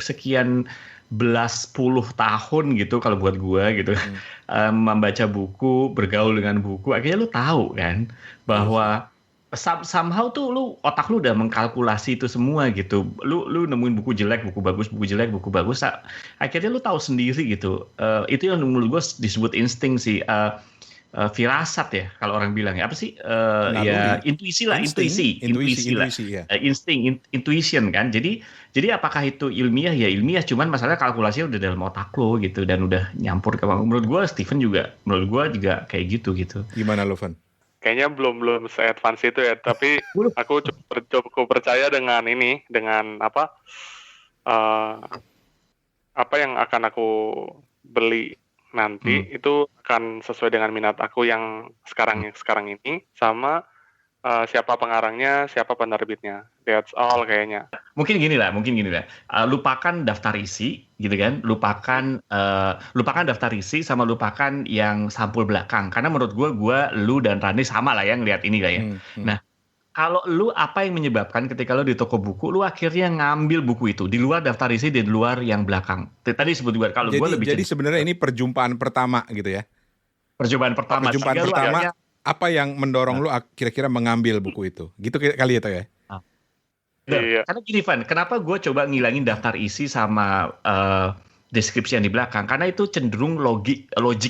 belas puluh tahun gitu kalau buat gue gitu membaca buku, bergaul dengan buku, akhirnya lu tahu kan bahwa somehow tuh otak lu udah mengkalkulasi itu semua gitu. Lu nemuin buku jelek, buku bagus, akhirnya lu tahu sendiri gitu. Itu yang menurut gue disebut insting sih. firasat ya kalau orang bilang ya, apa sih, ya Naluri. intuisi lah, Insting, intuisi lah, intuisi ya. intuition kan. Jadi apakah itu ilmiah? Ya ilmiah, cuman masalah kalkulasinya udah dalam otak lo gitu dan udah nyampur ke, menurut gue Stephen juga, menurut gue juga kayak gitu. Gimana lo, Van? Kayaknya belum se-advance itu ya, tapi aku cukup percaya dengan ini, dengan apa yang akan aku beli nanti itu akan sesuai dengan minat aku yang sekarang ini, sama siapa pengarangnya, siapa penerbitnya. That's all kayaknya. Mungkin gini lah, lupakan daftar isi gitu kan, lupakan daftar isi sama lupakan yang sampul belakang, karena menurut gue, lu dan Rani sama lah ya ngelihat ini lah ya. Nah, kalau lu, apa yang menyebabkan ketika lu di toko buku lu akhirnya ngambil buku itu di luar daftar isi, di luar yang belakang? Tadi sebut gue, kalau gue lebih Jadi sebenarnya ini perjumpaan pertama gitu ya. Perjumpaan pertama akhirnya, apa yang mendorong lu kira-kira mengambil buku itu? Gitu kali ya, Toh ya? Iya. Karena gini, Van, kenapa gue coba ngilangin daftar isi sama deskripsi yang di belakang? Karena itu cenderung logik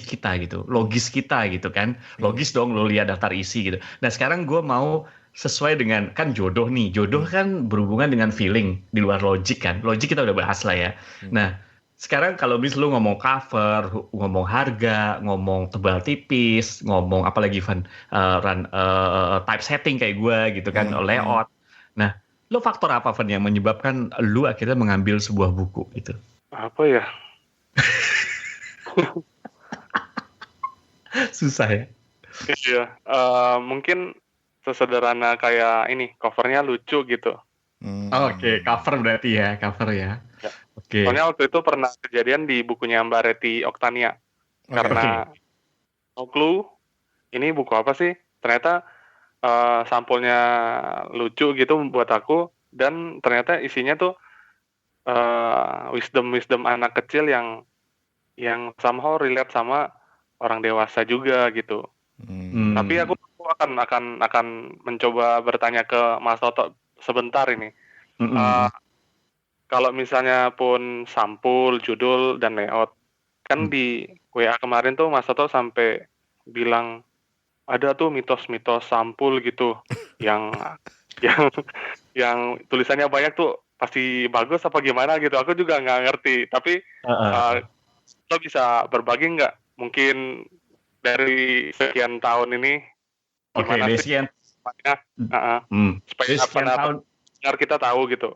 kita gitu, logis kita gitu kan. Logis dong lo lihat daftar isi gitu. Nah sekarang gue mau sesuai dengan, kan jodoh nih, kan berhubungan dengan feeling di luar logik kan. Logik kita udah bahas lah ya. Nah sekarang kalau lu ngomong cover, ngomong harga, ngomong tebal tipis, ngomong apalagi Van, typesetting kayak gue gitu kan, layout. Nah, lo faktor apa Van yang menyebabkan lu akhirnya mengambil sebuah buku itu? Apa ya? Susah ya? Iya, mungkin sesederhana kayak ini, covernya lucu gitu. Oke, cover berarti ya, cover ya. Oke. Soalnya waktu itu pernah kejadian di bukunya Mbak Reti Oktania. Karena no clue, ini buku apa sih? Ternyata sampulnya lucu gitu buat aku, dan ternyata isinya tuh wisdom anak kecil yang somehow relate sama orang dewasa juga gitu. Tapi aku akan mencoba bertanya ke Mas Toto sebentar ini. Kalau misalnya pun sampul, judul, dan layout, kan di WA kemarin tuh Mas Toto sampai bilang ada tuh mitos-mitos sampul gitu yang tulisannya banyak tuh pasti bagus apa gimana gitu. Aku juga nggak ngerti. Tapi lo bisa berbagi nggak? Mungkin dari sekian tahun ini gimana sih? Supaya pendengar kita tahu gitu.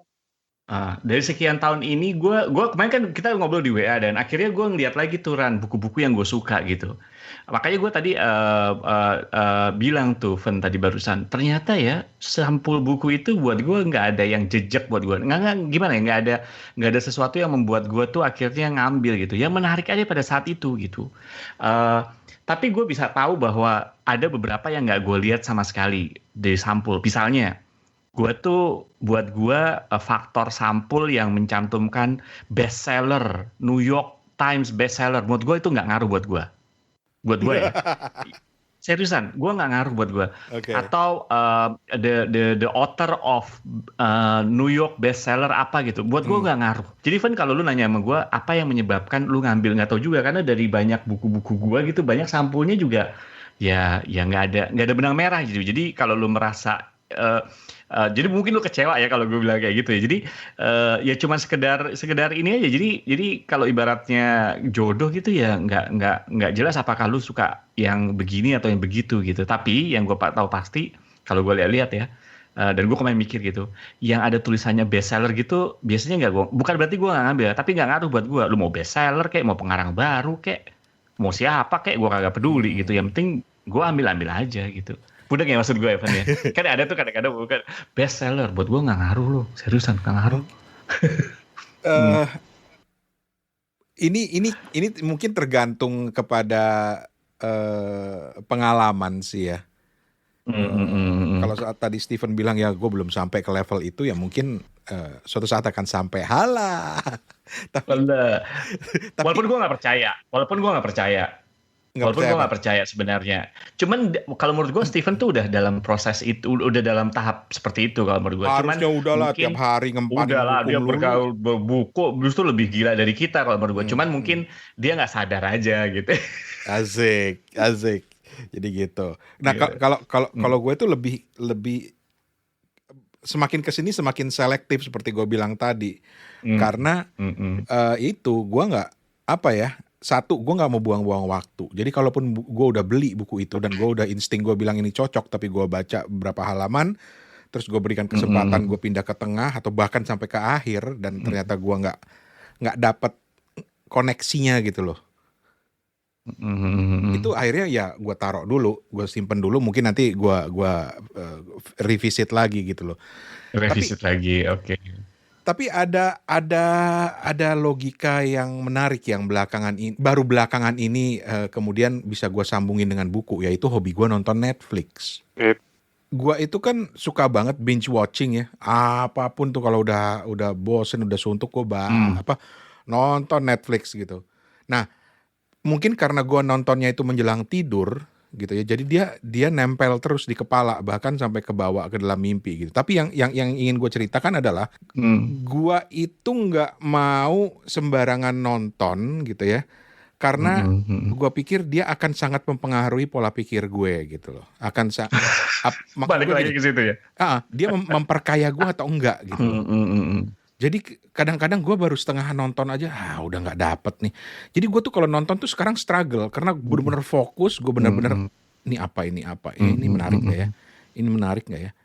Dari sekian tahun ini, gue kemarin kan kita ngobrol di WA dan akhirnya gue ngeliat lagi tuh buku-buku yang gue suka gitu. Makanya gue tadi bilang tuh, Ven, tadi barusan, ternyata ya sampul buku itu buat gue nggak ada yang jejak buat gue. Nggak gimana ya, nggak ada sesuatu yang membuat gue tuh akhirnya ngambil gitu. Yang menarik aja pada saat itu gitu. Tapi gue bisa tahu bahwa ada beberapa yang nggak gue lihat sama sekali dari sampul. Misalnya, buat gue faktor sampul yang mencantumkan bestseller, New York Times bestseller, menurut gue itu nggak ngaruh buat gue ya. Seriusan, gue nggak ngaruh buat gue. Atau the author of New York bestseller apa gitu, buat gue nggak ngaruh. Jadi Van, kalau lu nanya sama gue apa yang menyebabkan lu ngambil, nggak tahu juga, karena dari banyak buku-buku gue gitu, banyak sampulnya juga ya nggak ada benang merah gitu. Jadi kalau lu merasa jadi mungkin lu kecewa ya kalau gue bilang kayak gitu ya. Jadi ya cuma sekedar ini aja. Jadi kalau ibaratnya jodoh gitu ya nggak jelas apakah lu suka yang begini atau yang begitu gitu. Tapi yang gue tahu pasti kalau gue lihat ya, dan gue kemarin mikir gitu, yang ada tulisannya bestseller gitu biasanya bukan berarti gue nggak ngambil, tapi nggak ngaruh buat gue. Lu mau bestseller kayak, mau pengarang baru kayak, mau siapa kayak, gue kagak peduli gitu. Yang penting gue ambil aja gitu. Udah nggak maksud gue Evan ya? Kan ada tuh kadang-kadang bukan bestseller, buat gue nggak ngaruh loh, seriusan nggak ngaruh. Ini mungkin tergantung kepada pengalaman sih ya. Kalau saat tadi Stephen bilang ya gue belum sampai ke level itu, ya mungkin suatu saat akan sampai. Walaupun gue nggak percaya. Walaupun gue nggak percaya sebenarnya. Cuman kalau menurut gue Stephen tuh udah dalam proses itu, udah dalam tahap seperti itu kalau menurut gue. Harusnya udahlah tiap hari ngempanin buku. Udahlah dia bergaul buku, justru lebih gila dari kita kalau menurut gue. Cuman mungkin dia nggak sadar aja gitu. Asik. Jadi gitu. Nah, Iya. kalau gue tuh lebih semakin kesini semakin selektif seperti gue bilang tadi. Hmm. Karena Hmm. itu gue nggak apa ya. Satu, gue nggak mau buang-buang waktu. Jadi kalaupun gue udah beli buku itu dan gue udah insting gue bilang ini cocok, tapi gue baca beberapa halaman, terus gue berikan kesempatan gue pindah ke tengah atau bahkan sampai ke akhir dan ternyata gue nggak dapet koneksinya gitu loh. Itu akhirnya ya gue taruh dulu, gue simpen dulu, mungkin nanti gue revisit lagi gitu loh. Revisit lagi, oke. Tapi ada logika yang menarik yang baru belakangan ini kemudian bisa gue sambungin dengan buku, yaitu hobi gue nonton Netflix. Gue itu kan suka banget binge watching ya, apapun tuh kalau udah bosen, udah suntuk, gue nonton Netflix gitu. Nah, mungkin karena gue nontonnya itu menjelang tidur gitu ya, jadi dia nempel terus di kepala bahkan sampai kebawa ke dalam mimpi gitu. Tapi yang ingin gue ceritakan adalah gue itu nggak mau sembarangan nonton gitu ya, karena gue pikir dia akan sangat mempengaruhi pola pikir gue gitu loh. Balik lagi ke situ ya. Dia memperkaya gue atau enggak gitu loh. Jadi kadang-kadang gue baru setengah nonton aja, udah nggak dapet nih. Jadi gue tuh kalau nonton tuh sekarang struggle karena bener-bener fokus, gue bener-bener ini apa, ini menarik nggak ya, ini menarik nggak ya.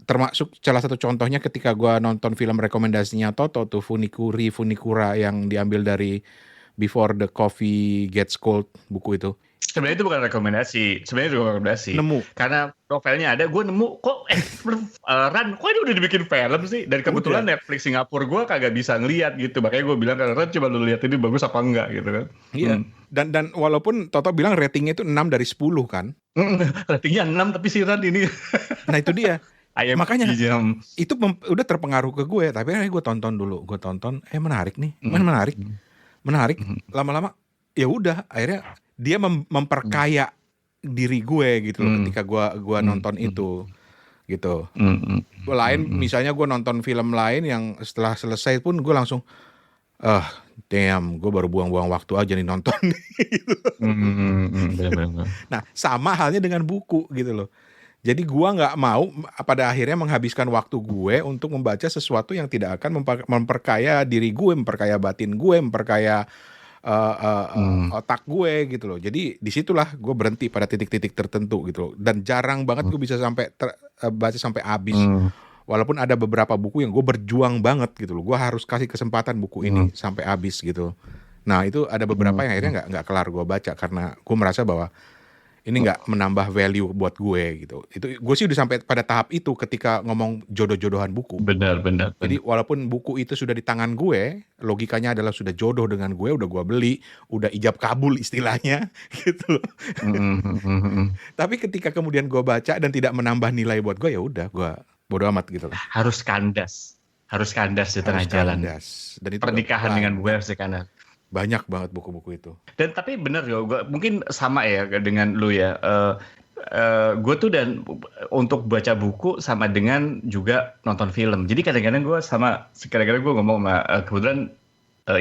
Termasuk salah satu contohnya ketika gue nonton film rekomendasinya Toto tuh Funikura yang diambil dari Before the Coffee Gets Cold, buku itu. Sebenarnya itu bukan rekomendasi, Nemu. Karena novelnya ada, gue nemu kok Ran, kok ini udah dibikin film sih? Dan kebetulan Netflix Singapura gue kagak bisa ngeliat gitu, makanya gue bilang kan Ran coba lu lihat ini bagus apa enggak gitu kan. Iya. Dan walaupun Toto bilang ratingnya itu 6 dari 10 kan. Ratingnya 6 tapi si Ran ini. Nah itu dia. Makanya itu udah terpengaruh ke gue, tapi akhirnya gue tonton dulu, menarik nih, menarik. Lama-lama ya udah, akhirnya dia memperkaya diri gue gitu loh ketika gue nonton itu gitu. Lain misalnya gue nonton film lain yang setelah selesai pun gue langsung damn, gue baru buang-buang waktu aja nih nonton gitu. Nah sama halnya dengan buku gitu loh. Jadi gue nggak mau pada akhirnya menghabiskan waktu gue untuk membaca sesuatu yang tidak akan memperkaya diri gue, memperkaya batin gue, memperkaya otak gue gitu loh. Jadi disitulah gue berhenti pada titik-titik tertentu gitu loh. Dan jarang banget gue bisa sampai baca sampai habis. Walaupun ada beberapa buku yang gue berjuang banget gitu loh. Gue harus kasih kesempatan buku ini sampai habis gitu. Nah itu ada beberapa yang akhirnya nggak kelar gue baca karena gue merasa bahwa ini nggak menambah value buat gue gitu. Itu gue sih udah sampai pada tahap itu ketika ngomong jodoh-jodohan buku. Benar. Jadi walaupun buku itu sudah di tangan gue, logikanya adalah sudah jodoh dengan gue, udah gue beli, udah ijab kabul istilahnya gitu loh. Tapi ketika kemudian gue baca dan tidak menambah nilai buat gue, ya udah gue bodo amat gitu loh. Harus kandas di tengah jalan. Dan itu pernikahan dengan buku harus kandas. Banyak banget buku-buku itu. Dan tapi bener ya, gue mungkin sama ya dengan lu ya. Gue tuh dan untuk baca buku sama dengan juga nonton film. Jadi kadang-kadang gue ngomong sama kebetulan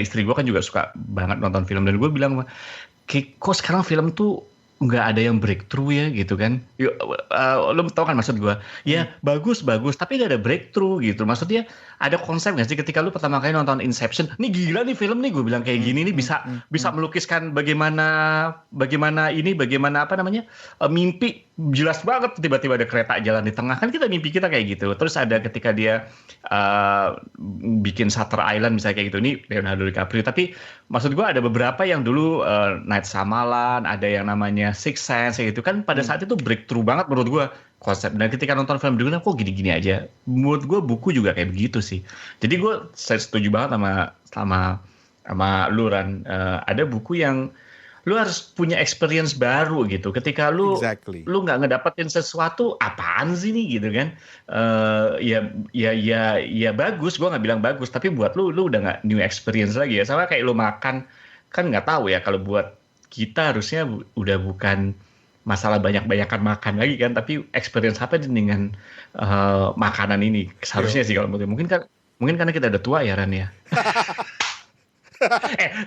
istri gue kan juga suka banget nonton film, dan gue bilang kok sekarang film tuh nggak ada yang breakthrough ya gitu kan. Lo tau kan maksud gue ya, bagus tapi nggak ada breakthrough gitu. Maksudnya ada konsep nggak sih ketika lu pertama kali nonton Inception, nih gila nih film nih, gue bilang kayak gini nih bisa melukiskan bagaimana apa namanya, mimpi jelas banget, tiba-tiba ada kereta jalan di tengah, kan kita mimpi kita kayak gitu. Terus ada ketika dia bikin Shutter Island misalnya kayak gitu, nih Leonardo DiCaprio. Tapi maksud gue ada beberapa yang dulu Night Shyamalan, ada yang namanya Sixth Sense gitu kan, pada saat itu breakthrough banget menurut gue konsep. Dan ketika nonton film dulu kok gini-gini aja. Menurut gue buku juga kayak begitu sih. Jadi saya setuju banget sama lu Ran. Ada buku yang lu harus punya experience baru gitu. Ketika lu nggak ngedapetin sesuatu, apaan sih nih gitu kan? Ya bagus. Gue nggak bilang bagus, tapi buat lu udah nggak new experience lagi ya. Sama kayak lu makan, kan nggak tahu ya, kalau buat kita harusnya udah bukan masalah banyak-banyakan makan lagi kan, tapi experience apa dengan makanan ini seharusnya sih kalau mungkin karena kita udah tua ya Ran ya.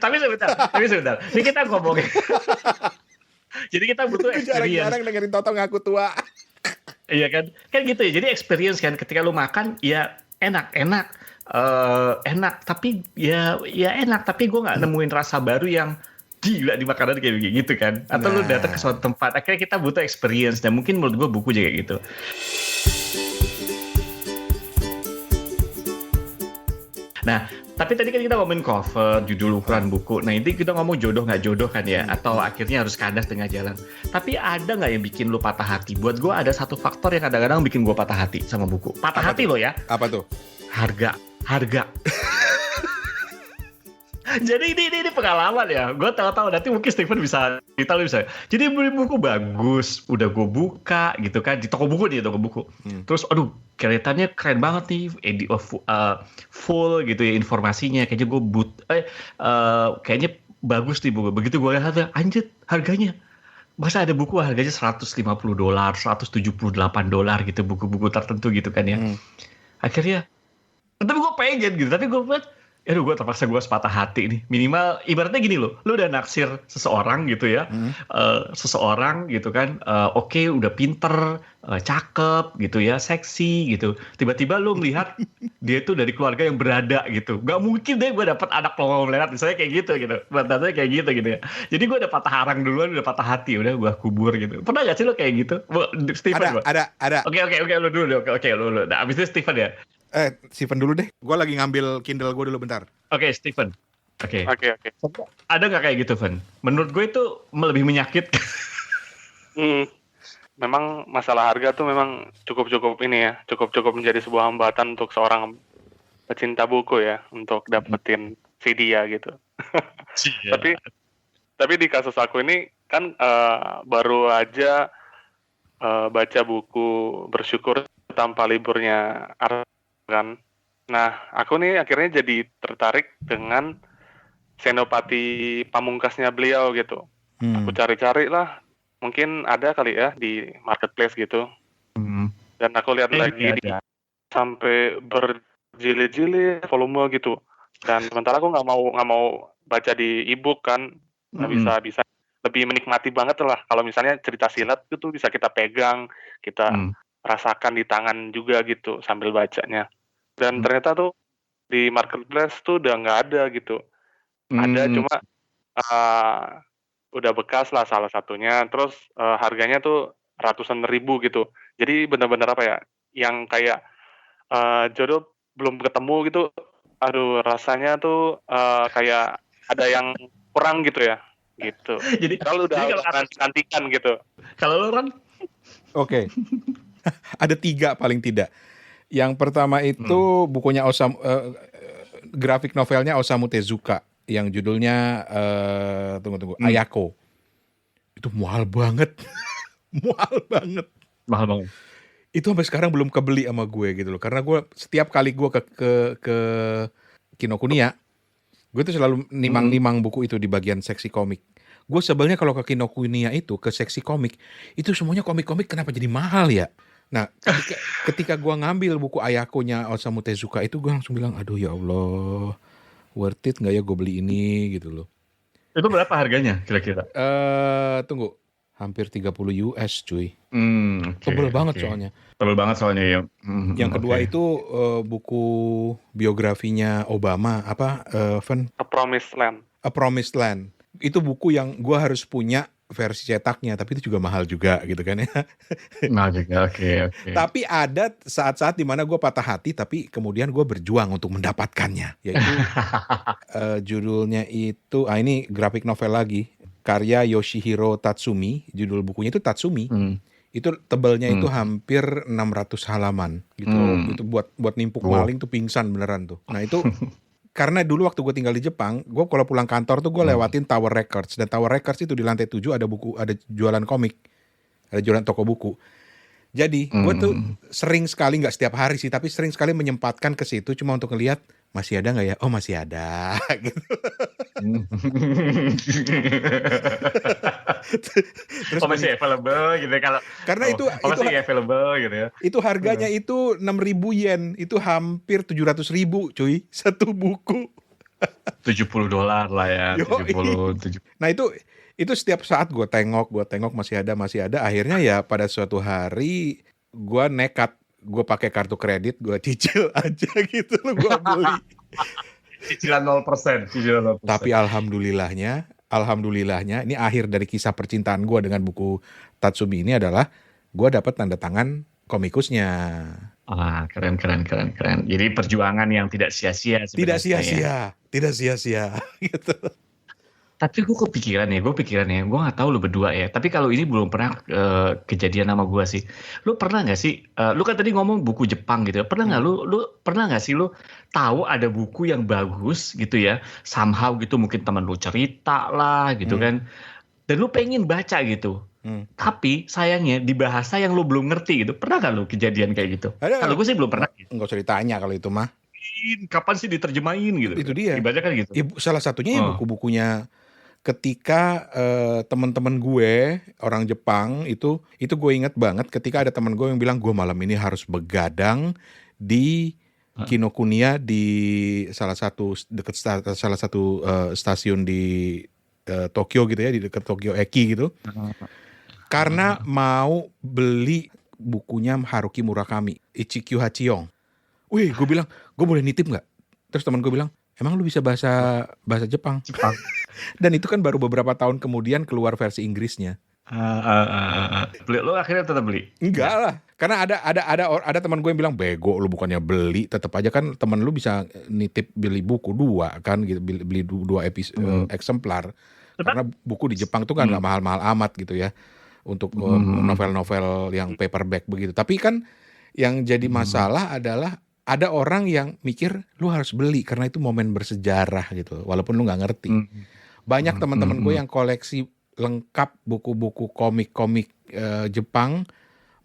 Tapi sebentar. Ini kita ngomongin Jadi kita butuh Gue experience. jarang-jarang dengerin Toto ngaku tua. Iya kan? Kan gitu ya. Jadi experience kan ketika lu makan ya enak, enak. Tapi ya enak. Tapi gue nggak nemuin rasa baru yang gila di makanan kayak gitu kan. Atau lu datang ke suatu tempat. Akhirnya kita butuh experience. Dan mungkin menurut gue buku juga kayak gitu. Nah, tapi tadi kan kita ngomongin cover, judul, ukuran buku. Nah, ini kita ngomong jodoh nggak jodoh kan ya, atau akhirnya harus kandas tengah jalan. Tapi ada nggak yang bikin lu patah hati? Buat gue ada satu faktor yang kadang-kadang bikin gue patah hati sama buku. Patah hati lo ya? Apa tuh? Harga. Jadi ini pengalaman ya. Gue tahu nanti mungkin Stephen bisa cerita lu bisa. Jadi beli buku bagus, udah gue buka gitu kan di toko buku Terus aduh, kelihatannya keren banget nih, full gitu ya informasinya. Kayaknya gue kayaknya bagus nih buku. Begitu gue lihat anjir harganya. Masa ada buku harganya $150, $178 gitu, buku-buku tertentu gitu kan ya. Akhirnya tapi gue pengen gitu, tapi gue buat aduh, gue terpaksa gue sepatah hati nih. Minimal ibaratnya gini loh, lu udah naksir seseorang gitu ya, seseorang gitu kan, oke, udah pinter, cakep gitu ya, seksi gitu. Tiba-tiba lu ngelihat dia tuh dari keluarga yang berada gitu. Gak mungkin deh gue dapet anak pelongo melerat, misalnya kayak gitu. Batanya kayak gitu ya. Jadi gue udah patah harang duluan, udah patah hati, udah gue kubur gitu. Pernah gak sih lo kayak gitu? Stephen, Ada. Oke, lu dulu. Oke, lu. Nah, abis itu Stephen ya. Steven dulu deh. Gue lagi ngambil Kindle gue dulu bentar. Oke, Stephen. Oke. Oke. Ada nggak kayak gitu, Van? Menurut gue itu lebih menyakitkan. Memang masalah harga tuh memang cukup menjadi sebuah hambatan untuk seorang pecinta buku ya, untuk dapetin si dia gitu. Tapi di kasus aku ini kan baru aja baca buku Bersyukur Tanpa Liburnya kan. Nah, aku nih akhirnya jadi tertarik dengan Senopati Pamungkasnya beliau gitu. Aku cari-cari lah, mungkin ada kali ya di marketplace gitu. Dan aku lihat lagi sampai berjilid-jilid volume gitu. Dan sementara aku nggak mau baca di e-book kan, nggak bisa lebih menikmati banget lah. Kalau misalnya cerita silat itu bisa kita pegang, kita rasakan di tangan juga gitu sambil bacanya. Dan ternyata tuh di marketplace tuh udah nggak ada gitu. Ada cuma udah bekas lah salah satunya. Terus harganya tuh ratusan ribu gitu. Jadi benar-benar apa ya, yang kayak jodoh belum ketemu gitu. Aduh, rasanya tuh kayak ada yang kurang gitu ya. Gitu. Jadi kalau cantikan gitu. Kalau lo Ron? Oke. Ada 3 paling tidak. Yang pertama itu bukunya grafik novelnya Osamu Tezuka yang judulnya Ayako. Itu mahal banget. Mahal banget. Itu sampai sekarang belum kebeli sama gue gitu loh. Karena gue setiap kali gue ke Kinokuniya, gue tuh selalu nimang-nimang buku itu di bagian seksi komik. Gue sebelnya kalau ke Kinokuniya itu, ke seksi komik, itu semuanya komik-komik kenapa jadi mahal ya? Nah, ketika gue ngambil buku Ayakonya Osamu Tezuka itu, gue langsung bilang, aduh ya Allah, worth it gak ya gue beli ini gitu loh. Itu berapa harganya kira-kira? Tunggu, hampir 30 US cuy. Tebel banget soalnya. Tebel banget soalnya ya. Yang kedua itu buku biografinya Obama, Van? A Promised Land. A Promised Land. Itu buku yang gue harus punya versi cetaknya, tapi itu juga mahal juga gitu kan ya. Mahal juga, oke. Tapi ada saat-saat dimana gue patah hati, tapi kemudian gue berjuang untuk mendapatkannya. Yaitu judulnya itu, ini grafik novel lagi, karya Yoshihiro Tatsumi, judul bukunya itu Tatsumi. Itu tebelnya itu hampir 600 halaman gitu. Itu buat nimpuk maling tuh pingsan beneran tuh. Nah itu karena dulu waktu gue tinggal di Jepang, gue kalau pulang kantor tuh gue lewatin Tower Records. Dan Tower Records itu di lantai 7 ada jualan komik, ada jualan toko buku. Jadi gue tuh sering sekali, nggak setiap hari sih, tapi sering sekali menyempatkan ke situ cuma untuk ngelihat masih ada nggak ya? Oh masih ada. Gitu. Terus masih available gitu kalau. Karena itu masih available gitu ya. Itu harganya itu 6.000 yen, itu hampir 700.000 cuy, satu buku. $70 lah ya. 70. Nah itu Itu setiap saat gue tengok masih ada. Akhirnya ya pada suatu hari gue nekat, gue pakai kartu kredit, gue cicil aja gitu loh, gue beli. Cicilan 0%, cicilan 0%. Tapi alhamdulillahnya ini akhir dari kisah percintaan gue dengan buku Tatsumi ini adalah gue dapat tanda tangan komikusnya. Keren. Jadi perjuangan yang tidak sia-sia sebenarnya. Tidak sia-sia gitu. Tapi gue kepikiran ya, gue nggak tahu lu berdua ya. Tapi kalau ini belum pernah kejadian sama gue sih. Lu pernah nggak sih? Lu kan tadi ngomong buku Jepang gitu. Pernah nggak lu pernah nggak sih lu tahu ada buku yang bagus gitu ya? Somehow gitu mungkin teman lu cerita lah gitu kan. Dan lu pengen baca gitu. Tapi sayangnya di bahasa yang lu belum ngerti gitu. Pernah nggak lu kejadian kayak gitu? Kalau gue sih belum pernah. Nggak usah ditanya kalau itu mah. Kapan sih diterjemahin gitu? Itu dia. Dibacakan gitu. Salah satunya ya buku-bukunya. Ketika teman-teman gue orang Jepang itu gue ingat banget ketika ada teman gue yang bilang gue malam ini harus begadang di Kinokuniya di salah satu stasiun di Tokyo gitu ya, di dekat Tokyo Eki gitu, karena mau beli bukunya Haruki Murakami, Ichikyu Hachiyong. Wih, gue bilang gue boleh nitip nggak? Terus teman gue bilang, emang lu bisa bahasa Jepang? Dan itu kan baru beberapa tahun kemudian keluar versi Inggrisnya. Beli, lu akhirnya tetap beli? Enggak lah, karena ada teman gue yang bilang bego lu bukannya beli, tetap aja kan teman lu bisa nitip beli buku 2 kan gitu, beli 2 eksemplar. Karena buku di Jepang tuh kan nggak mahal-mahal amat gitu ya untuk novel-novel yang paperback begitu. Tapi kan yang jadi masalah adalah ada orang yang mikir lu harus beli karena itu momen bersejarah gitu, walaupun lu nggak ngerti. Banyak teman-teman gue yang koleksi lengkap buku-buku komik-komik Jepang,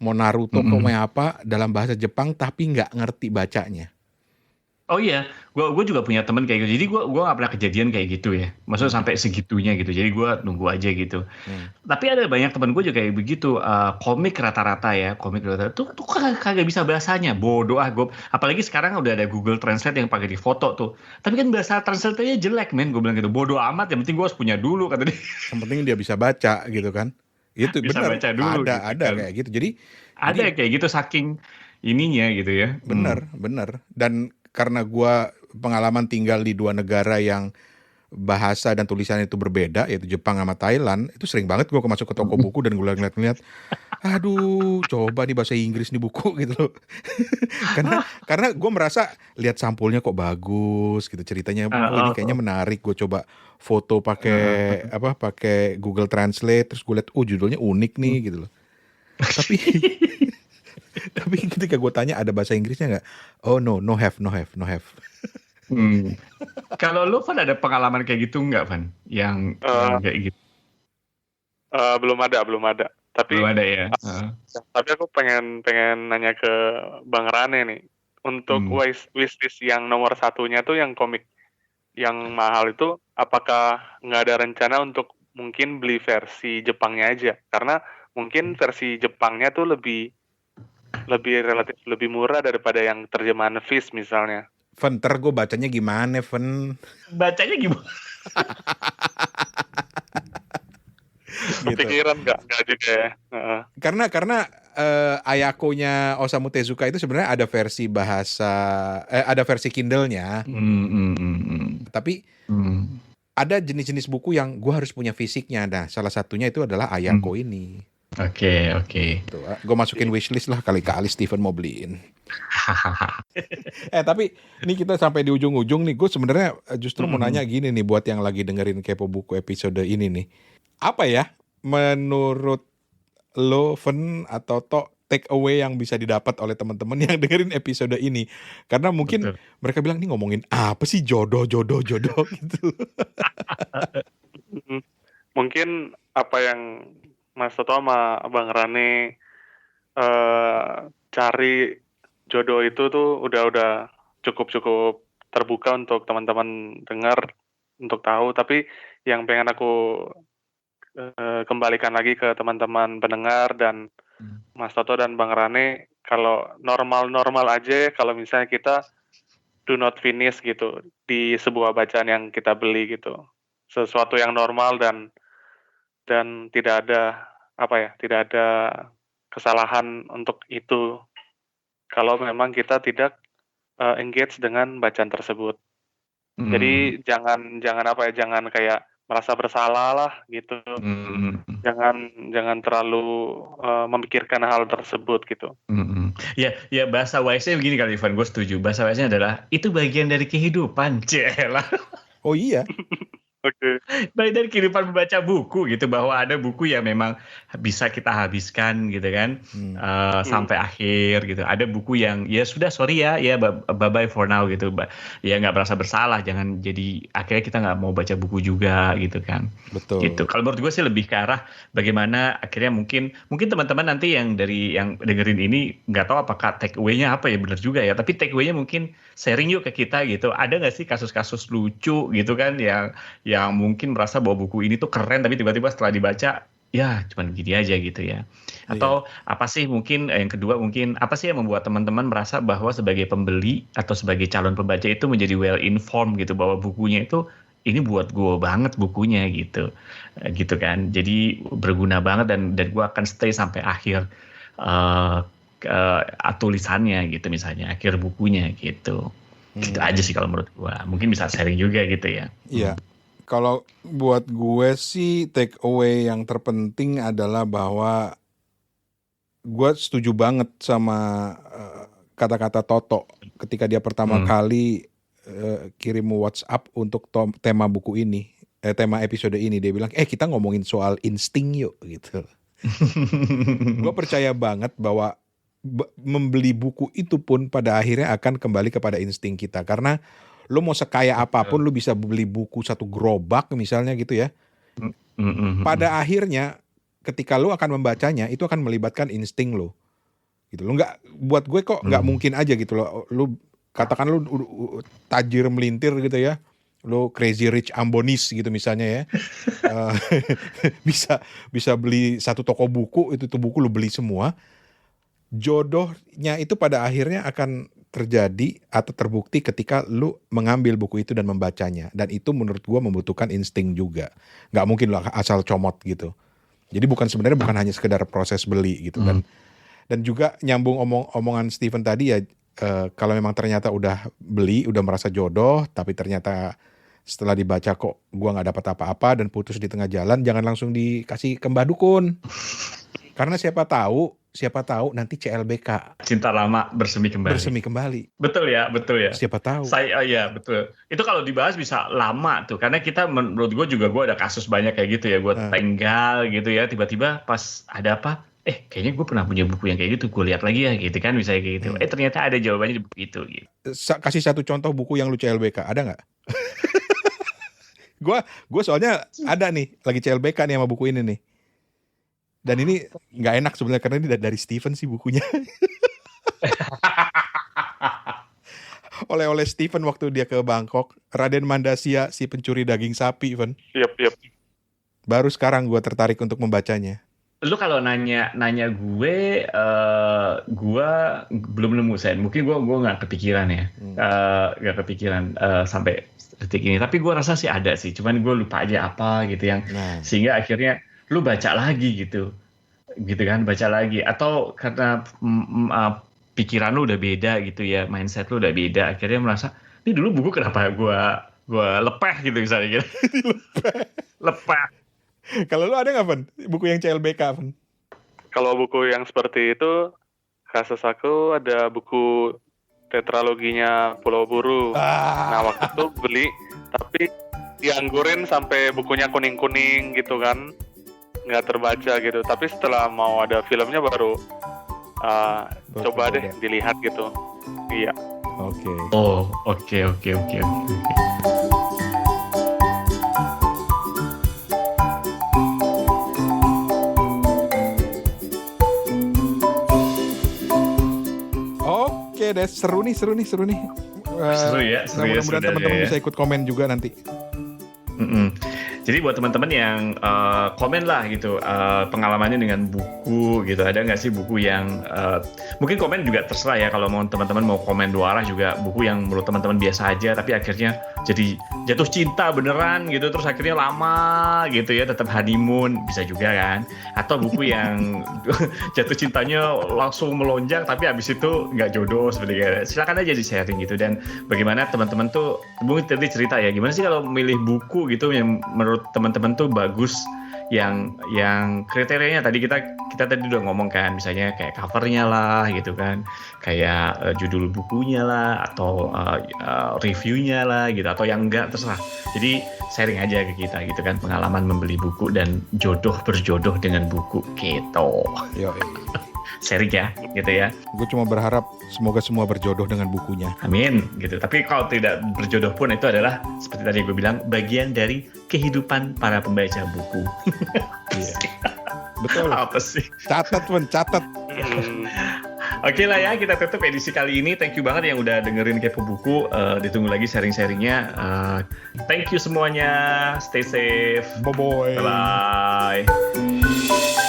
mau Naruto apa dalam bahasa Jepang tapi nggak ngerti bacanya. Oh iya, gue juga punya temen kayak gitu. Jadi gue nggak pernah kejadian kayak gitu ya. Maksudnya sampai segitunya gitu. Jadi gue nunggu aja gitu. Tapi ada banyak temen gue juga kayak begitu. Komik rata-rata tuh kagak bisa bahasanya. Bodoh gue. Apalagi sekarang udah ada Google Translate yang pakai di foto tuh. Tapi kan bahasa translate-nya jelek men. Gue bilang gitu. Bodoh amat. Yang penting gue harus punya dulu kata dia. Yang penting dia bisa baca gitu kan. Itu bisa benar. Baca dulu, ada gitu kan. Kayak gitu. Jadi ada kayak gitu saking ininya gitu ya. Benar. Dan karena gue pengalaman tinggal di 2 negara yang bahasa dan tulisan itu berbeda, yaitu Jepang sama Thailand, itu sering banget gue masuk ke toko buku dan gue ngeliat, aduh coba nih bahasa Inggris nih buku gitu loh. karena gue merasa lihat sampulnya kok bagus gitu, ceritanya ini kayaknya menarik, gue coba foto pakai Google Translate, terus gue lihat judulnya unik nih gitu loh. Tapi ketika gue tanya ada bahasa Inggrisnya nggak? Oh no have. Kalau lu Van ada pengalaman kayak gitu nggak Van? Yang kayak gitu? Belum ada. Tapi belum ada ya. Tapi aku pengen nanya ke Bang Rane nih. Untuk wishlist yang nomor 1-nya tuh yang komik yang mahal itu, apakah nggak ada rencana untuk mungkin beli versi Jepangnya aja? Karena mungkin versi Jepangnya tuh relatif lebih murah daripada yang terjemahan Viz misalnya. Ntar gue bacanya gimana, Ven? Bacanya gimana? Kepikiran nggak juga ya? Karena Ayako-nya Osamu Tezuka itu sebenarnya ada versi ada versi Kindle-nya. Tapi ada jenis-jenis buku yang gue harus punya fisiknya. Nah, salah satunya itu adalah Ayako ini. Oke. Gue masukin wishlist lah, kali-kali Steven mau beliin. Tapi ini kita sampai di ujung-ujung nih. Gue sebenarnya justru mau nanya gini nih buat yang lagi dengerin Kepo Buku episode ini nih. Apa ya menurut lo, Ven atau Tok, take away yang bisa didapat oleh teman-teman yang dengerin episode ini? Karena mungkin mereka bilang nih ngomongin apa sih jodoh gitu. Mungkin apa yang Mas Toto sama Bang Rane cari jodoh itu tuh udah cukup terbuka untuk teman-teman dengar untuk tahu. Tapi yang pengen aku kembalikan lagi ke teman-teman pendengar dan Mas Toto dan Bang Rane, kalau normal aja kalau misalnya kita do not finish gitu di sebuah bacaan yang kita beli gitu. Sesuatu yang normal dan dan tidak ada kesalahan untuk itu kalau memang kita tidak engage dengan bacaan tersebut. Jadi jangan kayak merasa bersalah lah gitu. Jangan terlalu memikirkan hal tersebut gitu. Ya bahasa wise-nya begini kali Ivan, gue setuju. Bahasa wise-nya adalah itu bagian dari kehidupan, celah. Oh iya. Oke. Baik dari kehidupan membaca buku gitu, bahwa ada buku yang memang bisa kita habiskan gitu kan sampai akhir gitu. Ada buku yang ya sudah sorry ya bye bye for now gitu. Ya nggak merasa bersalah, jangan jadi akhirnya kita nggak mau baca buku juga gitu kan. Betul. Gitu. Kalau menurut gue sih lebih ke arah bagaimana akhirnya mungkin teman-teman nanti yang dengerin ini nggak tahu apakah take away-nya apa ya, benar juga ya. Tapi take away-nya mungkin sharing yuk ke kita gitu. Ada nggak sih kasus-kasus lucu gitu kan yang mungkin merasa bahwa buku ini tuh keren tapi tiba-tiba setelah dibaca ya cuman gini aja gitu ya. Atau apa sih mungkin yang kedua mungkin apa sih yang membuat teman-teman merasa bahwa sebagai pembeli atau sebagai calon pembaca itu menjadi well informed gitu bahwa bukunya itu ini buat gue banget bukunya gitu kan. Jadi berguna banget dan gue akan stay sampai akhir tulisannya gitu misalnya akhir bukunya gitu. Gitu aja sih kalau menurut gue. Mungkin bisa sharing juga gitu ya. Iya. Kalau buat gue sih take away yang terpenting adalah bahwa gue setuju banget sama kata-kata Toto ketika dia pertama kali kirim WhatsApp untuk tema buku ini, tema episode ini. Dia bilang, kita ngomongin soal insting yuk gitu. Gue percaya banget bahwa membeli buku itu pun pada akhirnya akan kembali kepada insting kita. Karena lo mau sekaya apapun lo bisa beli buku satu gerobak misalnya gitu ya. Pada akhirnya ketika lo akan membacanya itu akan melibatkan insting lo. Gitu. Lo nggak, buat gue kok nggak mungkin aja gitu lo. Lo katakan lo tajir melintir gitu ya. Lo crazy rich Ambonis gitu misalnya ya. bisa beli satu toko buku, itu tuh buku lo beli semua. Jodohnya itu pada akhirnya akan terjadi atau terbukti ketika lu mengambil buku itu dan membacanya. Dan itu menurut gua membutuhkan insting juga. Nggak mungkin lu asal comot gitu. Jadi sebenarnya bukan hanya sekedar proses beli gitu. Dan juga nyambung omongan Steven tadi ya, kalau memang ternyata udah beli, udah merasa jodoh, tapi ternyata setelah dibaca kok gua nggak dapat apa-apa dan putus di tengah jalan, jangan langsung dikasih ke Mbah Dukun. Karena siapa tahu nanti CLBK. Cinta lama bersemi kembali. Betul ya. Siapa tahu. Iya betul. Itu kalau dibahas bisa lama tuh. Karena kita menurut gue juga gue ada kasus banyak kayak gitu ya. Gue tenggal gitu ya. Tiba-tiba pas ada apa. Kayaknya gue pernah punya buku yang kayak gitu. Gue lihat lagi ya gitu kan. Misalnya kayak gitu. Ternyata ada jawabannya di buku itu gitu. Kasih satu contoh buku yang lu CLBK. Ada nggak? Gue soalnya ada nih. Lagi CLBK nih sama buku ini nih. Dan ini nggak enak sebenarnya karena ini dari Steven sih bukunya. Oleh Steven waktu dia ke Bangkok, Raden Mandasya si pencuri daging sapi, Ivan. Yep. Baru sekarang gue tertarik untuk membacanya. Lu kalau nanya gue belum nemu Sen. Mungkin gue nggak kepikiran ya, nggak kepikiran sampai detik ini. Tapi gue rasa sih ada sih. Cuman gue lupa aja apa gitu yang sehingga akhirnya lu baca lagi gitu kan, baca lagi atau karena pikiran lu udah beda gitu ya, mindset lu udah beda, akhirnya merasa ini dulu buku kenapa gue lepeh gitu misalnya gitu. lepeh. Kalau lu ada nggak Van buku yang CLBK Van? Kalau buku yang seperti itu, kasus aku ada buku tetraloginya Pulau Buru. Nah waktu itu beli tapi dianggurin sampai bukunya kuning-kuning gitu kan, nggak terbaca gitu. Tapi setelah mau ada filmnya baru coba deh dilihat gitu. Iya. Oke. Oh, oke. Oke deh, seru nih. Seru ya. Mudah-mudahan teman-teman bisa ikut komen juga nanti. Jadi buat teman-teman yang komen lah gitu pengalamannya dengan buku gitu, ada nggak sih buku yang mungkin komen juga terserah ya, kalau mau teman-teman mau komen dua arah juga, buku yang menurut teman-teman biasa aja tapi akhirnya jadi jatuh cinta beneran gitu, terus akhirnya lama gitu ya, tetap honeymoon, bisa juga kan. Atau buku yang jatuh cintanya langsung melonjak tapi habis itu nggak jodoh seperti itu. Silakan aja di sharing gitu, dan bagaimana teman-teman tuh, mungkin tadi cerita ya, gimana sih kalau milih buku gitu yang menurut teman-teman tuh bagus, yang kriterianya tadi kita tadi udah ngomong kan, misalnya kayak covernya lah gitu kan, kayak judul bukunya lah, atau reviewnya lah gitu, atau yang enggak, terserah. Jadi sharing aja ke kita gitu kan, pengalaman membeli buku dan berjodoh dengan buku gitu. Yo, Sharing ya gitu ya. gue cuma berharap semoga semua berjodoh dengan bukunya. Amin gitu. Tapi kalau tidak berjodoh pun itu adalah seperti tadi gue bilang, bagian dari kehidupan para pembaca buku. Iya. Betul. Apa sih? Catat catat. Oke lah ya, kita tutup edisi kali ini. Thank you banget yang udah dengerin Kepo Buku. Ditunggu lagi sharing-sharingnya. Thank you semuanya. Stay safe. Bye-bye. Bye-bye.